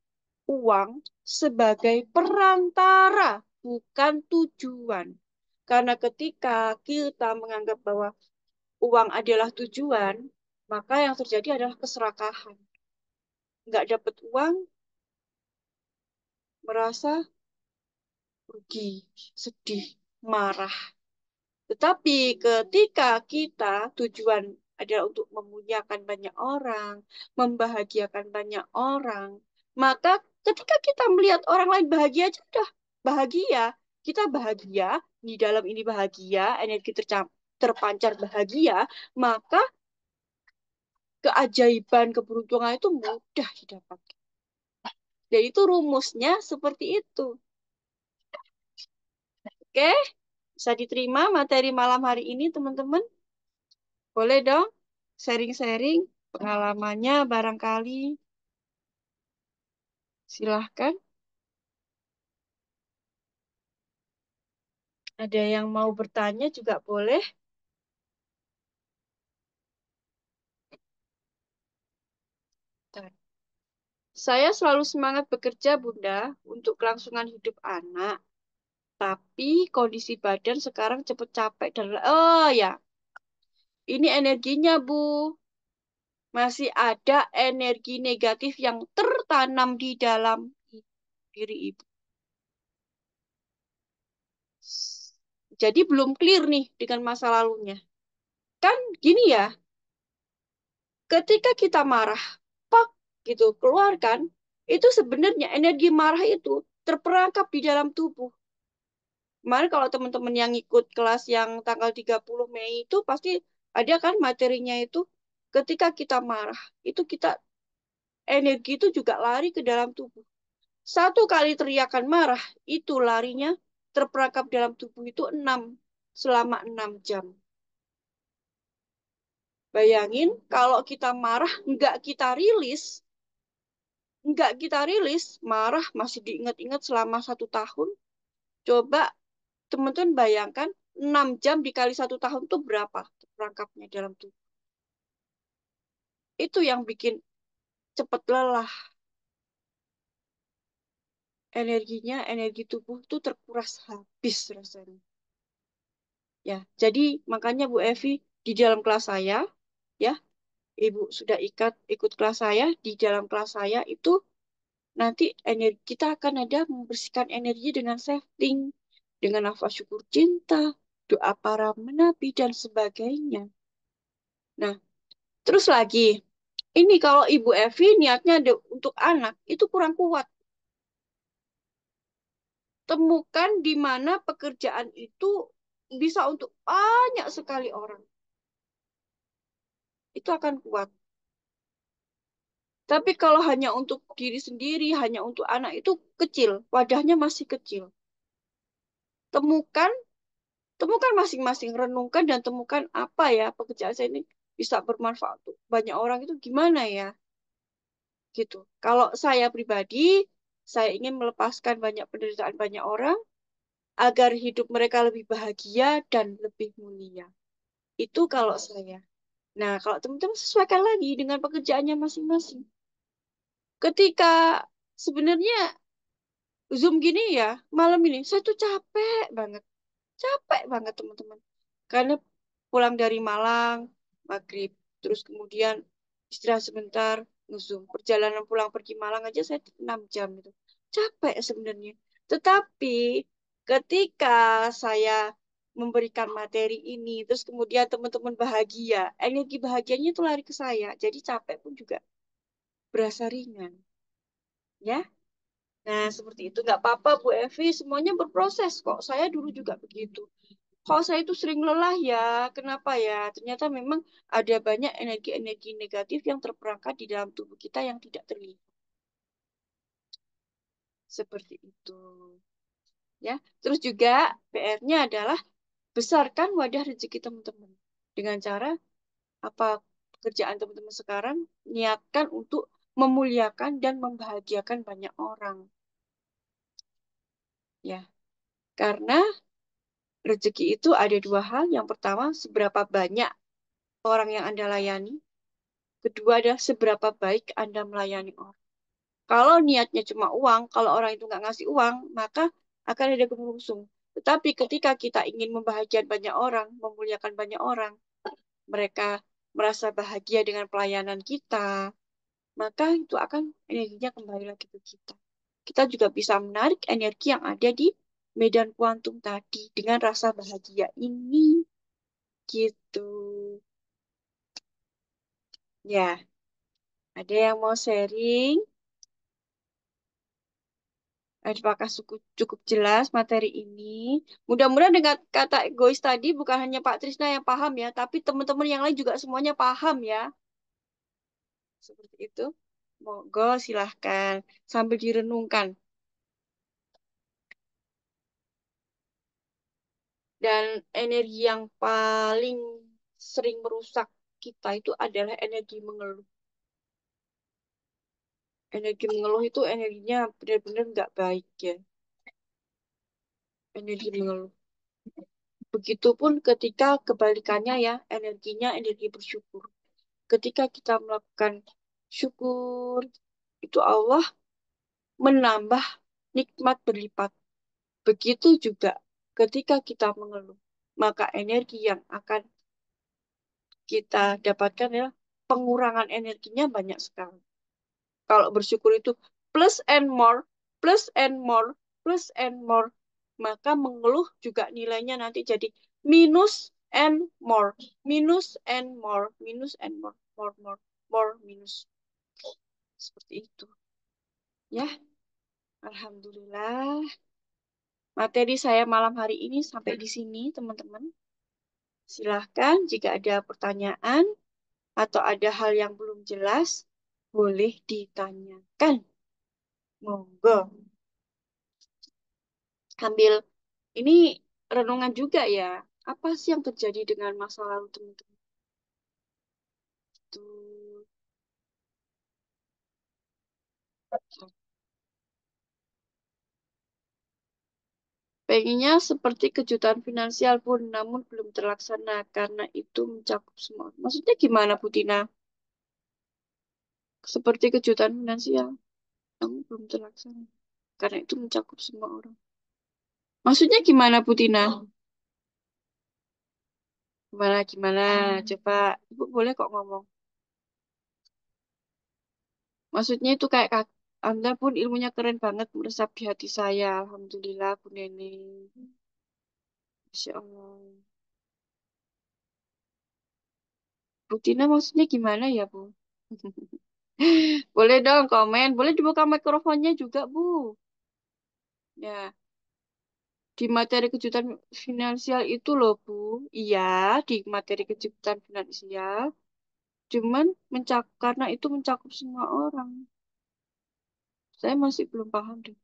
uang sebagai perantara, bukan tujuan. Karena ketika kita menganggap bahwa uang adalah tujuan, maka yang terjadi adalah keserakahan. Nggak dapat uang, merasa rugi, sedih, marah. Tetapi ketika kita tujuan adalah untuk memuliakan banyak orang, membahagiakan banyak orang, maka ketika kita melihat orang lain bahagia aja udah bahagia. Kita bahagia, di dalam ini bahagia, energi terpancar bahagia, maka keajaiban, keberuntungan itu mudah didapatkan. Dan itu rumusnya seperti itu. Oke, bisa diterima materi malam hari ini, teman-teman? Boleh dong sharing-sharing pengalamannya barangkali. Silahkan. Ada yang mau bertanya juga boleh. Saya selalu semangat bekerja, Bunda, untuk kelangsungan hidup anak. Tapi kondisi badan sekarang cepat capek dan oh ya, ini energinya, Bu. Masih ada energi negatif yang tertanam di dalam diri Ibu. Jadi belum clear nih dengan masa lalunya. Kan gini ya, ketika kita marah, pak gitu keluarkan, itu sebenarnya energi marah itu terperangkap di dalam tubuh. Kemarin kalau teman-teman yang ikut kelas yang tanggal 30 Mei itu pasti ada kan materinya itu. Ketika kita marah, itu kita energi itu juga lari ke dalam tubuh. Satu kali teriakan marah, itu larinya terperangkap dalam tubuh itu 6 selama 6 jam. Bayangin kalau kita marah, nggak kita rilis, marah masih diingat-ingat selama 1 tahun. Coba teman-teman bayangkan 6 jam dikali 1 tahun itu berapa perangkapnya dalam tubuh. Itu yang bikin cepat lelah. Energinya, energi tubuh itu terkuras habis rasanya. Ya, jadi makanya Bu Evi di dalam kelas saya, ya, Ibu sudah ikut kelas saya, di dalam kelas saya itu nanti energi kita akan ada membersihkan energi dengan safting, dengan nafas syukur cinta, doa para menabi dan sebagainya. Nah, terus lagi, ini kalau Ibu Evi niatnya untuk anak itu kurang kuat. Temukan di mana pekerjaan itu bisa untuk banyak sekali orang. Itu akan kuat. Tapi kalau hanya untuk diri sendiri, hanya untuk anak itu kecil, wadahnya masih kecil. Temukan, temukan masing-masing, renungkan dan temukan apa ya pekerjaan saya ini bisa bermanfaat untuk banyak orang itu gimana ya, gitu. Kalau saya pribadi, saya ingin melepaskan banyak penderitaan banyak orang agar hidup mereka lebih bahagia dan lebih mulia. Itu kalau saya. Nah, kalau teman-teman sesuaikan lagi dengan pekerjaannya masing-masing. Ketika sebenarnya Zoom gini ya, malam ini saya tuh capek banget teman-teman. Karena pulang dari Malang, maghrib, terus kemudian istirahat sebentar, nge-Zoom. Perjalanan pulang pergi Malang aja saya 6 jam itu. Capek sebenarnya. Tetapi ketika saya memberikan materi ini, terus kemudian teman-teman bahagia, energi bahagianya itu lari ke saya. Jadi capek pun juga berasa ringan. Ya, nah seperti itu. Nggak apa-apa Bu Evi, semuanya berproses kok. Saya dulu juga begitu. Kalau saya itu sering lelah ya, kenapa ya? Ternyata memang ada banyak energi-energi negatif yang terperangkap di dalam tubuh kita yang tidak terlihat. Seperti itu. Ya, terus juga PR-nya adalah besarkan wadah rezeki teman-teman. Dengan cara apa pekerjaan teman-teman sekarang, niatkan untuk memuliakan dan membahagiakan banyak orang. Ya, karena rezeki itu ada dua hal. Yang pertama, seberapa banyak orang yang Anda layani. Kedua adalah seberapa baik Anda melayani orang. Kalau niatnya cuma uang, kalau orang itu nggak ngasih uang, maka akan ada kemerungsung. Tetapi ketika kita ingin membahagiakan banyak orang, memuliakan banyak orang, mereka merasa bahagia dengan pelayanan kita, maka itu akan energinya kembali lagi ke kita. Kita juga bisa menarik energi yang ada di medan kuantum tadi dengan rasa bahagia ini, gitu. Ya, ada yang mau sharing? Apakah cukup jelas materi ini? Mudah-mudahan dengan kata egois tadi bukan hanya Pak Trisna yang paham ya, tapi teman-teman yang lain juga semuanya paham ya. Seperti itu. Monggo silahkan sambil direnungkan. Dan energi yang paling sering merusak kita itu adalah energi mengeluh. Energi mengeluh itu energinya benar-benar nggak baik ya. Energi mengeluh. Begitupun ketika kebalikannya ya, energinya energi bersyukur. Ketika kita melakukan syukur, itu Allah menambah nikmat berlipat. Begitu juga ketika kita mengeluh, maka energi yang akan kita dapatkan adalah pengurangan energinya banyak sekali. Kalau bersyukur itu plus and more, plus and more, plus and more, maka mengeluh juga nilainya nanti jadi minus and more, minus and more, minus and more, more, minus. Seperti itu. Ya, Alhamdulillah. Materi saya malam hari ini sampai di sini, teman-teman. Silahkan jika ada pertanyaan atau ada hal yang belum jelas, boleh ditanyakan. Monggo. Ambil ini renungan juga ya. Apa sih yang terjadi dengan masa lalu teman-teman? Tuh. Pengennya seperti kejutan finansial pun, namun belum terlaksana karena itu mencakup semua. Maksudnya gimana, Bu Tina? Seperti kejutan finansial, namun belum terlaksana karena itu mencakup semua orang. Maksudnya gimana, Bu Tina? Gimana, gimana? Coba, Ibu boleh kok ngomong. Maksudnya itu kayak Anda pun ilmunya keren banget meresap di hati saya. Alhamdulillah, Bu Neneng. Masya Allah. Bu Tina maksudnya gimana ya, Bu? Boleh dong komen. Boleh dibuka mikrofonnya juga, Bu. Ya, di materi kejutan finansial itu loh, Bu. Iya, di materi kejutan finansial. Cuman karena itu mencakup semua orang. Saya masih belum paham deh.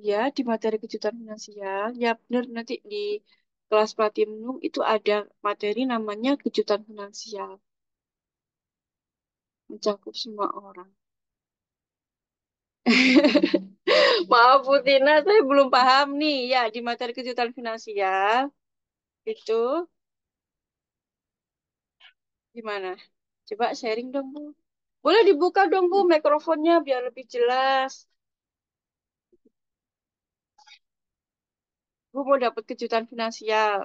Ya, di materi kejutan finansial. Ya, benar. Nanti di kelas Platinum itu ada materi namanya kejutan finansial. Mencakup semua orang. Maaf, Bu Tina, saya belum paham nih. Ya, di materi kejutan finansial itu gimana? Coba sharing dong, Bu. Boleh dibuka dong, Bu, mikrofonnya biar lebih jelas. Bu mau dapat kejutan finansial.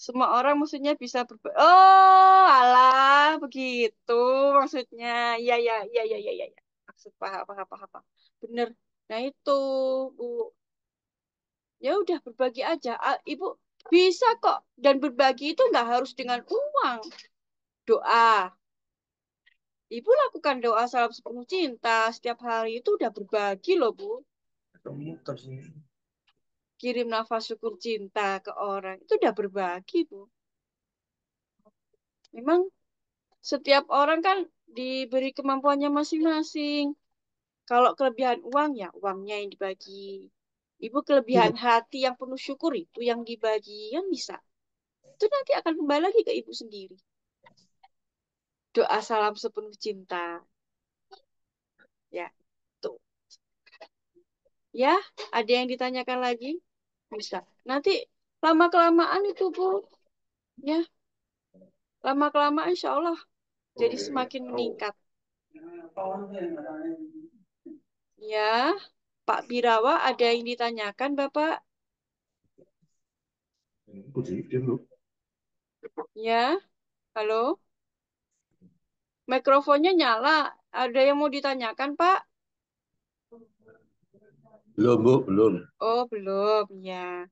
Semua orang maksudnya bisa Oh, alah, begitu maksudnya. Iya, iya, iya, iya, iya, iya. Maksud paham, paham, paham, paham. Bener. Nah, itu, Bu. Ya udah berbagi aja. Ibu bisa kok. Dan berbagi itu nggak harus dengan uang. Doa. Ibu lakukan doa salam sepenuh cinta setiap hari itu udah berbagi loh, Bu. Kirim nafas syukur cinta ke orang itu udah berbagi, Bu. Memang setiap orang kan diberi kemampuannya masing-masing. Kalau kelebihan uang ya uangnya yang dibagi. Ibu kelebihan hati yang penuh syukur itu yang dibagi yang bisa. Itu nanti akan kembali lagi ke ibu sendiri. Doa salam sepenuh cinta. Ya, tuh. Ya, ada yang ditanyakan lagi? Bisa. Nanti lama-kelamaan itu, Bu. Ya, lama-kelamaan insya Allah jadi semakin meningkat. Ya, Pak Birawa ada yang ditanyakan, Bapak? Ya, halo? Mikrofonnya nyala. Ada yang mau ditanyakan, Pak? Belum, Bu, belum. Oh, belum. Ya,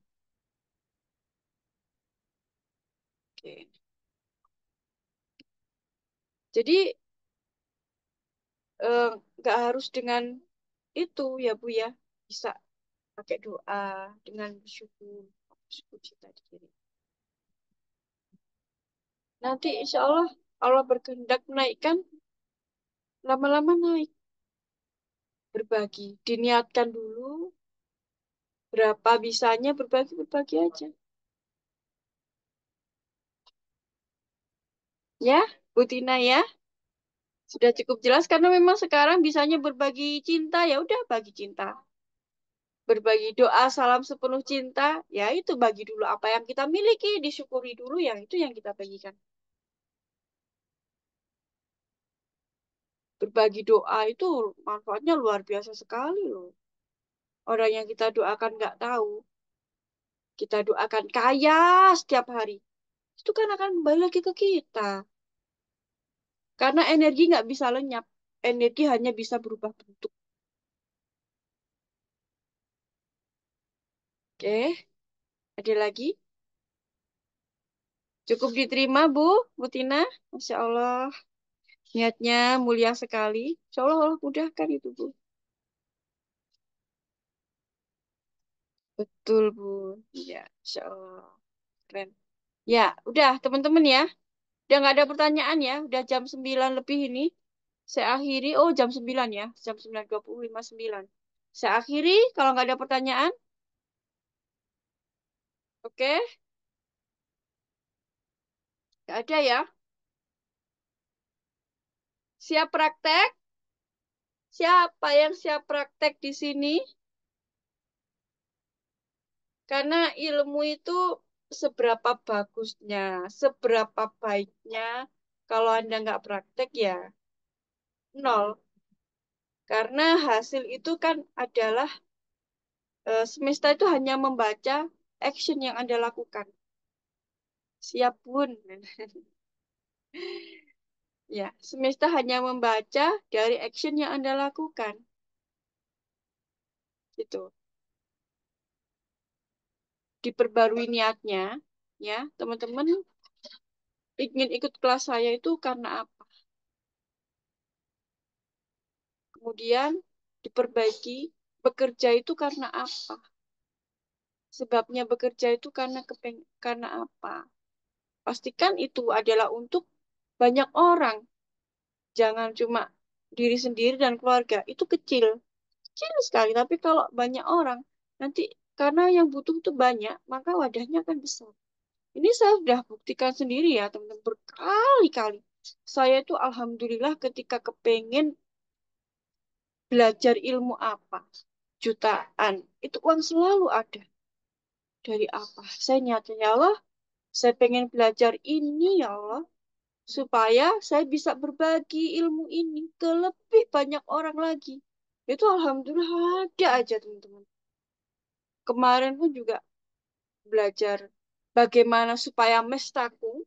oke. Jadi, eh, nggak harus dengan itu ya, Bu ya. Bisa pakai doa dengan bersyukur. Bersyukur cita diri. Nanti insya Allah, Allah berkehendak menaikkan, lama-lama naik. Berbagi. Diniatkan dulu, berapa bisanya berbagi-berbagi aja. Ya, Bu Tina ya. Sudah cukup jelas karena memang sekarang bisanya berbagi cinta, ya udah bagi cinta. Berbagi doa, salam sepenuh cinta, ya itu bagi dulu apa yang kita miliki, disyukuri dulu yang itu yang kita bagikan. Berbagi doa itu manfaatnya luar biasa sekali loh. Orang yang kita doakan nggak tahu, kita doakan kaya setiap hari. Itu kan akan kembali lagi ke kita. Karena energi nggak bisa lenyap. Energi hanya bisa berubah bentuk. Oke, ada lagi? Cukup diterima, Bu Tina. Masya Allah. Niatnya mulia sekali. Insya Allah Allah mudahkan itu, Bu. Betul, Bu. Ya, Insya Allah. Keren. Ya, udah teman-teman ya. Udah nggak ada pertanyaan ya. Udah jam 9 lebih ini. Saya akhiri. Oh, jam 9 ya. Jam 9:25 Saya akhiri. Kalau nggak ada pertanyaan. Oke. Nggak ada ya. Siap praktek? Siapa yang siap praktek di sini? Karena ilmu itu seberapa bagusnya, seberapa baiknya, kalau Anda nggak praktek ya nol. Karena hasil itu kan adalah semesta itu hanya membaca action yang Anda lakukan. Siap, Bun. Ya, semesta hanya membaca dari action yang Anda lakukan. Gitu. Diperbarui niatnya, ya, teman-teman ingin ikut kelas saya itu karena apa? Kemudian diperbaiki, bekerja itu karena apa? Sebabnya bekerja itu karena apa? Pastikan itu adalah untuk banyak orang. Jangan cuma diri sendiri dan keluarga. Itu kecil. Kecil sekali. Tapi kalau banyak orang, nanti karena yang butuh itu banyak, maka wadahnya akan besar. Ini saya sudah buktikan sendiri ya, teman-teman. Berkali-kali. Saya itu alhamdulillah ketika kepengen belajar ilmu apa, jutaan, itu uang selalu ada. Dari apa? Saya nyata, ya Allah, saya pengen belajar ini, ya Allah, supaya saya bisa berbagi ilmu ini ke lebih banyak orang lagi. Itu alhamdulillah ada aja, teman-teman. Kemarin pun juga belajar bagaimana supaya mestaku,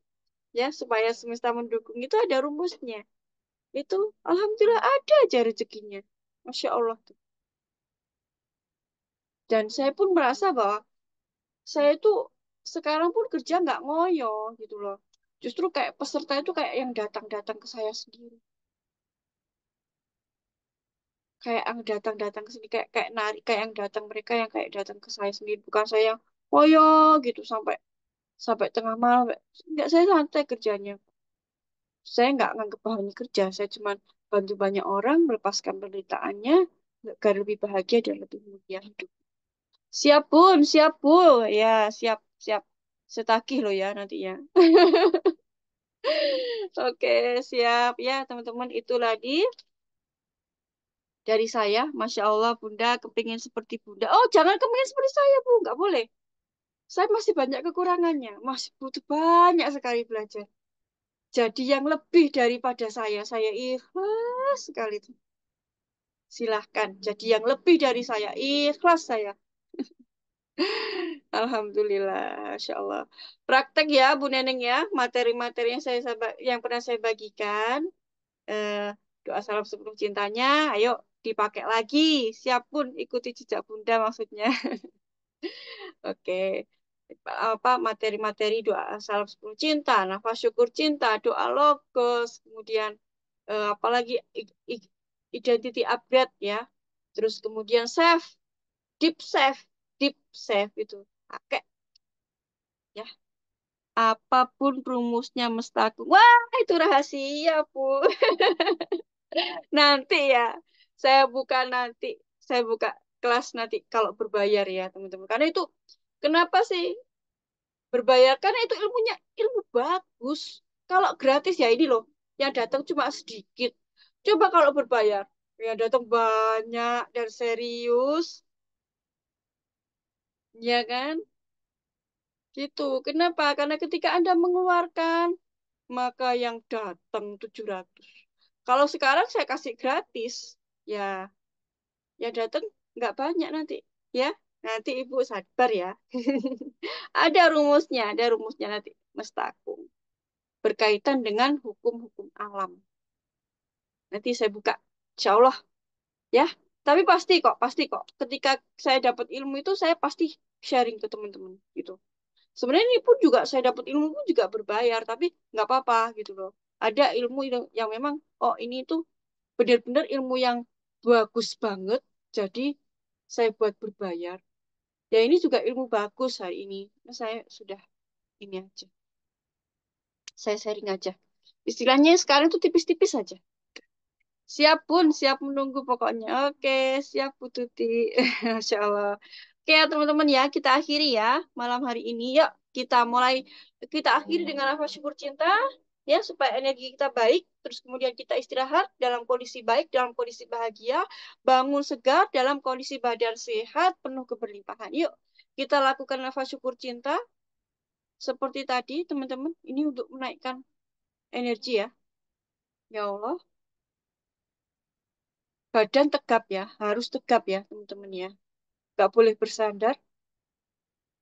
ya, supaya semesta mendukung itu ada rumusnya. Itu alhamdulillah ada aja rezekinya. Masya Allah tuh. Dan saya pun merasa bahwa saya itu sekarang pun kerja nggak ngoyo gitu loh. Justru kayak peserta itu kayak yang datang-datang ke saya sendiri. Kayak yang datang-datang ke sini kayak kayak narik kayak yang datang mereka yang kayak datang ke saya sendiri, bukan saya yang ngoyo gitu sampai sampai tengah malam. Nggak, saya santai kerjanya. Saya nggak nganggep bahwa ini kerja. Saya cuma bantu banyak orang melepaskan penderitaannya agar lebih bahagia dan lebih mulia hidup. Siap pun, siap bu. Ya, siap, siap. Setagih loh ya nantinya. Oke, siap. Ya, teman-teman, itu tadi dari saya. Masya Allah, Bunda kepingin seperti Bunda. Oh, jangan kepingin seperti saya, Bu. Nggak boleh. Saya masih banyak kekurangannya. Masih butuh banyak sekali belajar. Jadi yang lebih daripada saya ikhlas sekali. Silahkan. Jadi yang lebih dari saya, ikhlas saya. Alhamdulillah, Masya Allah. Praktek ya, Bu Neneng ya, materi-materi yang yang pernah saya bagikan. Eh, doa salam sebelum cintanya, ayo dipakai lagi. Siap pun ikuti jejak Bunda maksudnya. Oke. Apa materi-materi doa salam sebelum cinta, nafas syukur cinta, doa logos, kemudian apalagi identity upgrade ya. Terus kemudian save, deep save, deep save itu. Pakai ya. Apapun rumusnya mestaku. Wah, itu rahasia, Bu. Nanti ya, nanti. Saya buka kelas nanti kalau berbayar ya, teman-teman. Karena itu, kenapa sih berbayar? Karena itu ilmunya ilmu bagus. Kalau gratis ya ini loh, yang datang cuma sedikit. Coba kalau berbayar, yang datang banyak dan serius, ya kan? Gitu. Kenapa? Karena ketika Anda mengeluarkan, maka yang datang 700. Kalau sekarang saya kasih gratis, ya, ya datang nggak banyak nanti, ya. Nanti Ibu sabar ya. Ada rumusnya nanti, Mestakung. Berkaitan dengan hukum-hukum alam. Nanti saya buka, insya Allah, ya. Tapi pasti kok. Ketika saya dapat ilmu itu, saya pasti sharing ke teman-teman, gitu. Sebenarnya ini pun juga saya dapat ilmu pun juga berbayar, tapi nggak apa-apa gitu loh. Ada ilmu yang memang, oh ini tuh benar-benar ilmu yang bagus banget, jadi saya buat berbayar. Ya ini juga ilmu bagus hari ini. Nah, saya sudah ini aja, saya sharing aja. Istilahnya sekarang tuh tipis-tipis aja. Siap pun, siap menunggu pokoknya. Oke, siap Bu Tuti. Masya Allah. Oke ya teman-teman ya, kita akhiri ya malam hari ini. Yuk, kita akhiri dengan rasa syukur cinta ya supaya energi kita baik. Terus kemudian kita istirahat dalam kondisi baik, dalam kondisi bahagia, bangun segar dalam kondisi badan sehat, penuh keberlimpahan. Yuk, kita lakukan nafas syukur cinta seperti tadi teman-teman. Ini untuk menaikkan energi ya. Ya Allah. Badan tegap ya, harus tegap ya teman-teman ya. Gak boleh bersandar.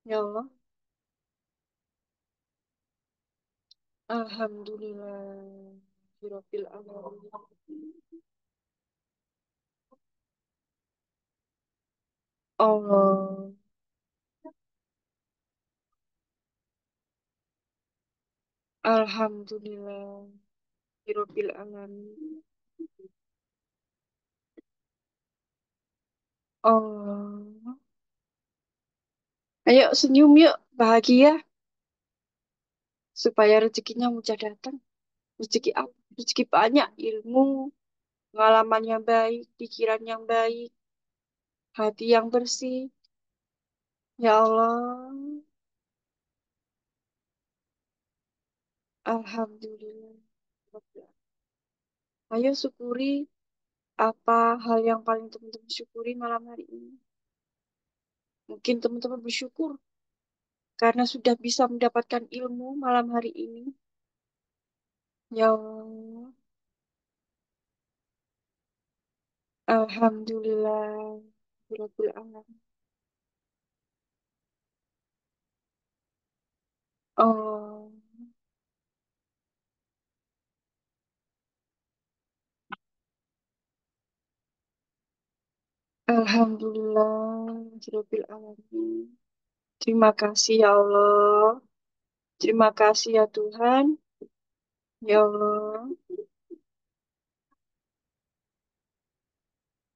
Ya Allah. Alhamdulillah. Rabbil alamin. Allah. Alhamdulillah. Rabbil alamin. Allah. Ayo senyum yuk, bahagia supaya rezekinya mudah datang. Rezeki apa? Rezeki banyak, ilmu, pengalaman yang baik, pikiran yang baik, hati yang bersih. Ya Allah, Alhamdulillah. Ayo syukuri apa hal yang paling teman-teman syukuri malam hari ini. Mungkin teman-teman bersyukur karena sudah bisa mendapatkan ilmu malam hari ini. Ya Allah, Alhamdulillah. Rabbil alamin. Oh, Alhamdulillah. Rabbil alamin. Terima kasih ya Allah. Terima kasih ya Tuhan. Ya Allah.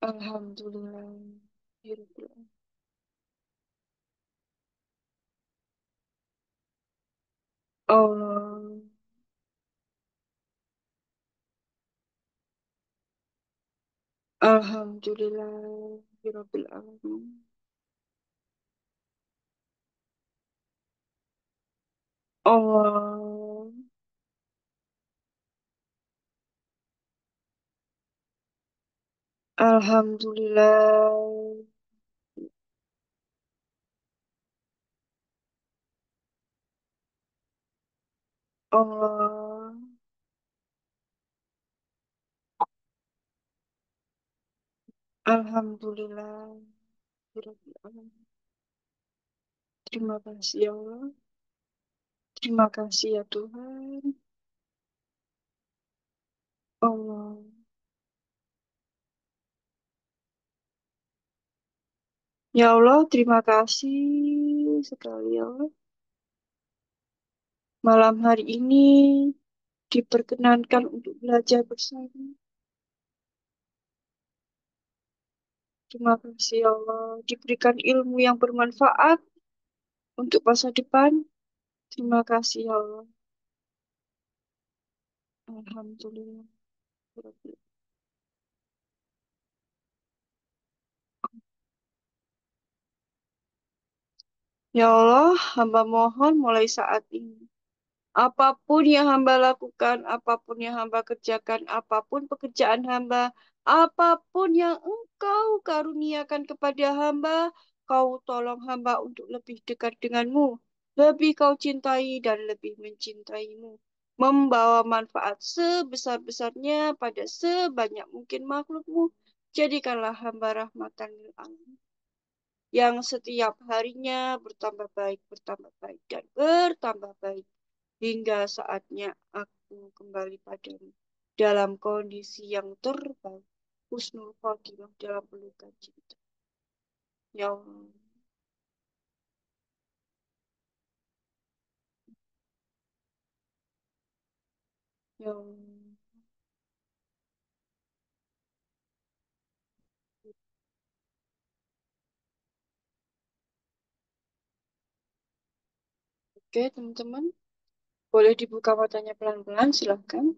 Alhamdulillah. Ya Rabbil alamin. Allah. Alhamdulillah. Ya Rabbil alamin. Allah. Alhamdulillah. Allah. Alhamdulillah. Ya Rabbil alamin. Terima kasih ya Allah. Terima kasih ya Tuhan. Allah. Ya Allah, terima kasih sekali ya Allah. Malam hari ini diperkenankan untuk belajar bersama. Terima kasih ya Allah. Diberikan ilmu yang bermanfaat untuk masa depan. Terima kasih ya Allah. Alhamdulillah. Ya Allah, hamba mohon mulai saat ini. Apapun yang hamba lakukan, apapun yang hamba kerjakan, apapun pekerjaan hamba, apapun yang engkau karuniakan kepada hamba, kau tolong hamba untuk lebih dekat denganmu, lebih kau cintai dan lebih mencintaimu, membawa manfaat sebesar-besarnya pada sebanyak mungkin makhlukmu. Jadikanlah hamba rahmatan lil alamin yang setiap harinya bertambah baik, dan bertambah baik hingga saatnya aku kembali padamu dalam kondisi yang terbaik, husnul khotimah dalam pelukan cinta. Ya Allah, ya Allah. Oke, teman-teman, boleh dibuka matanya pelan-pelan, silahkan.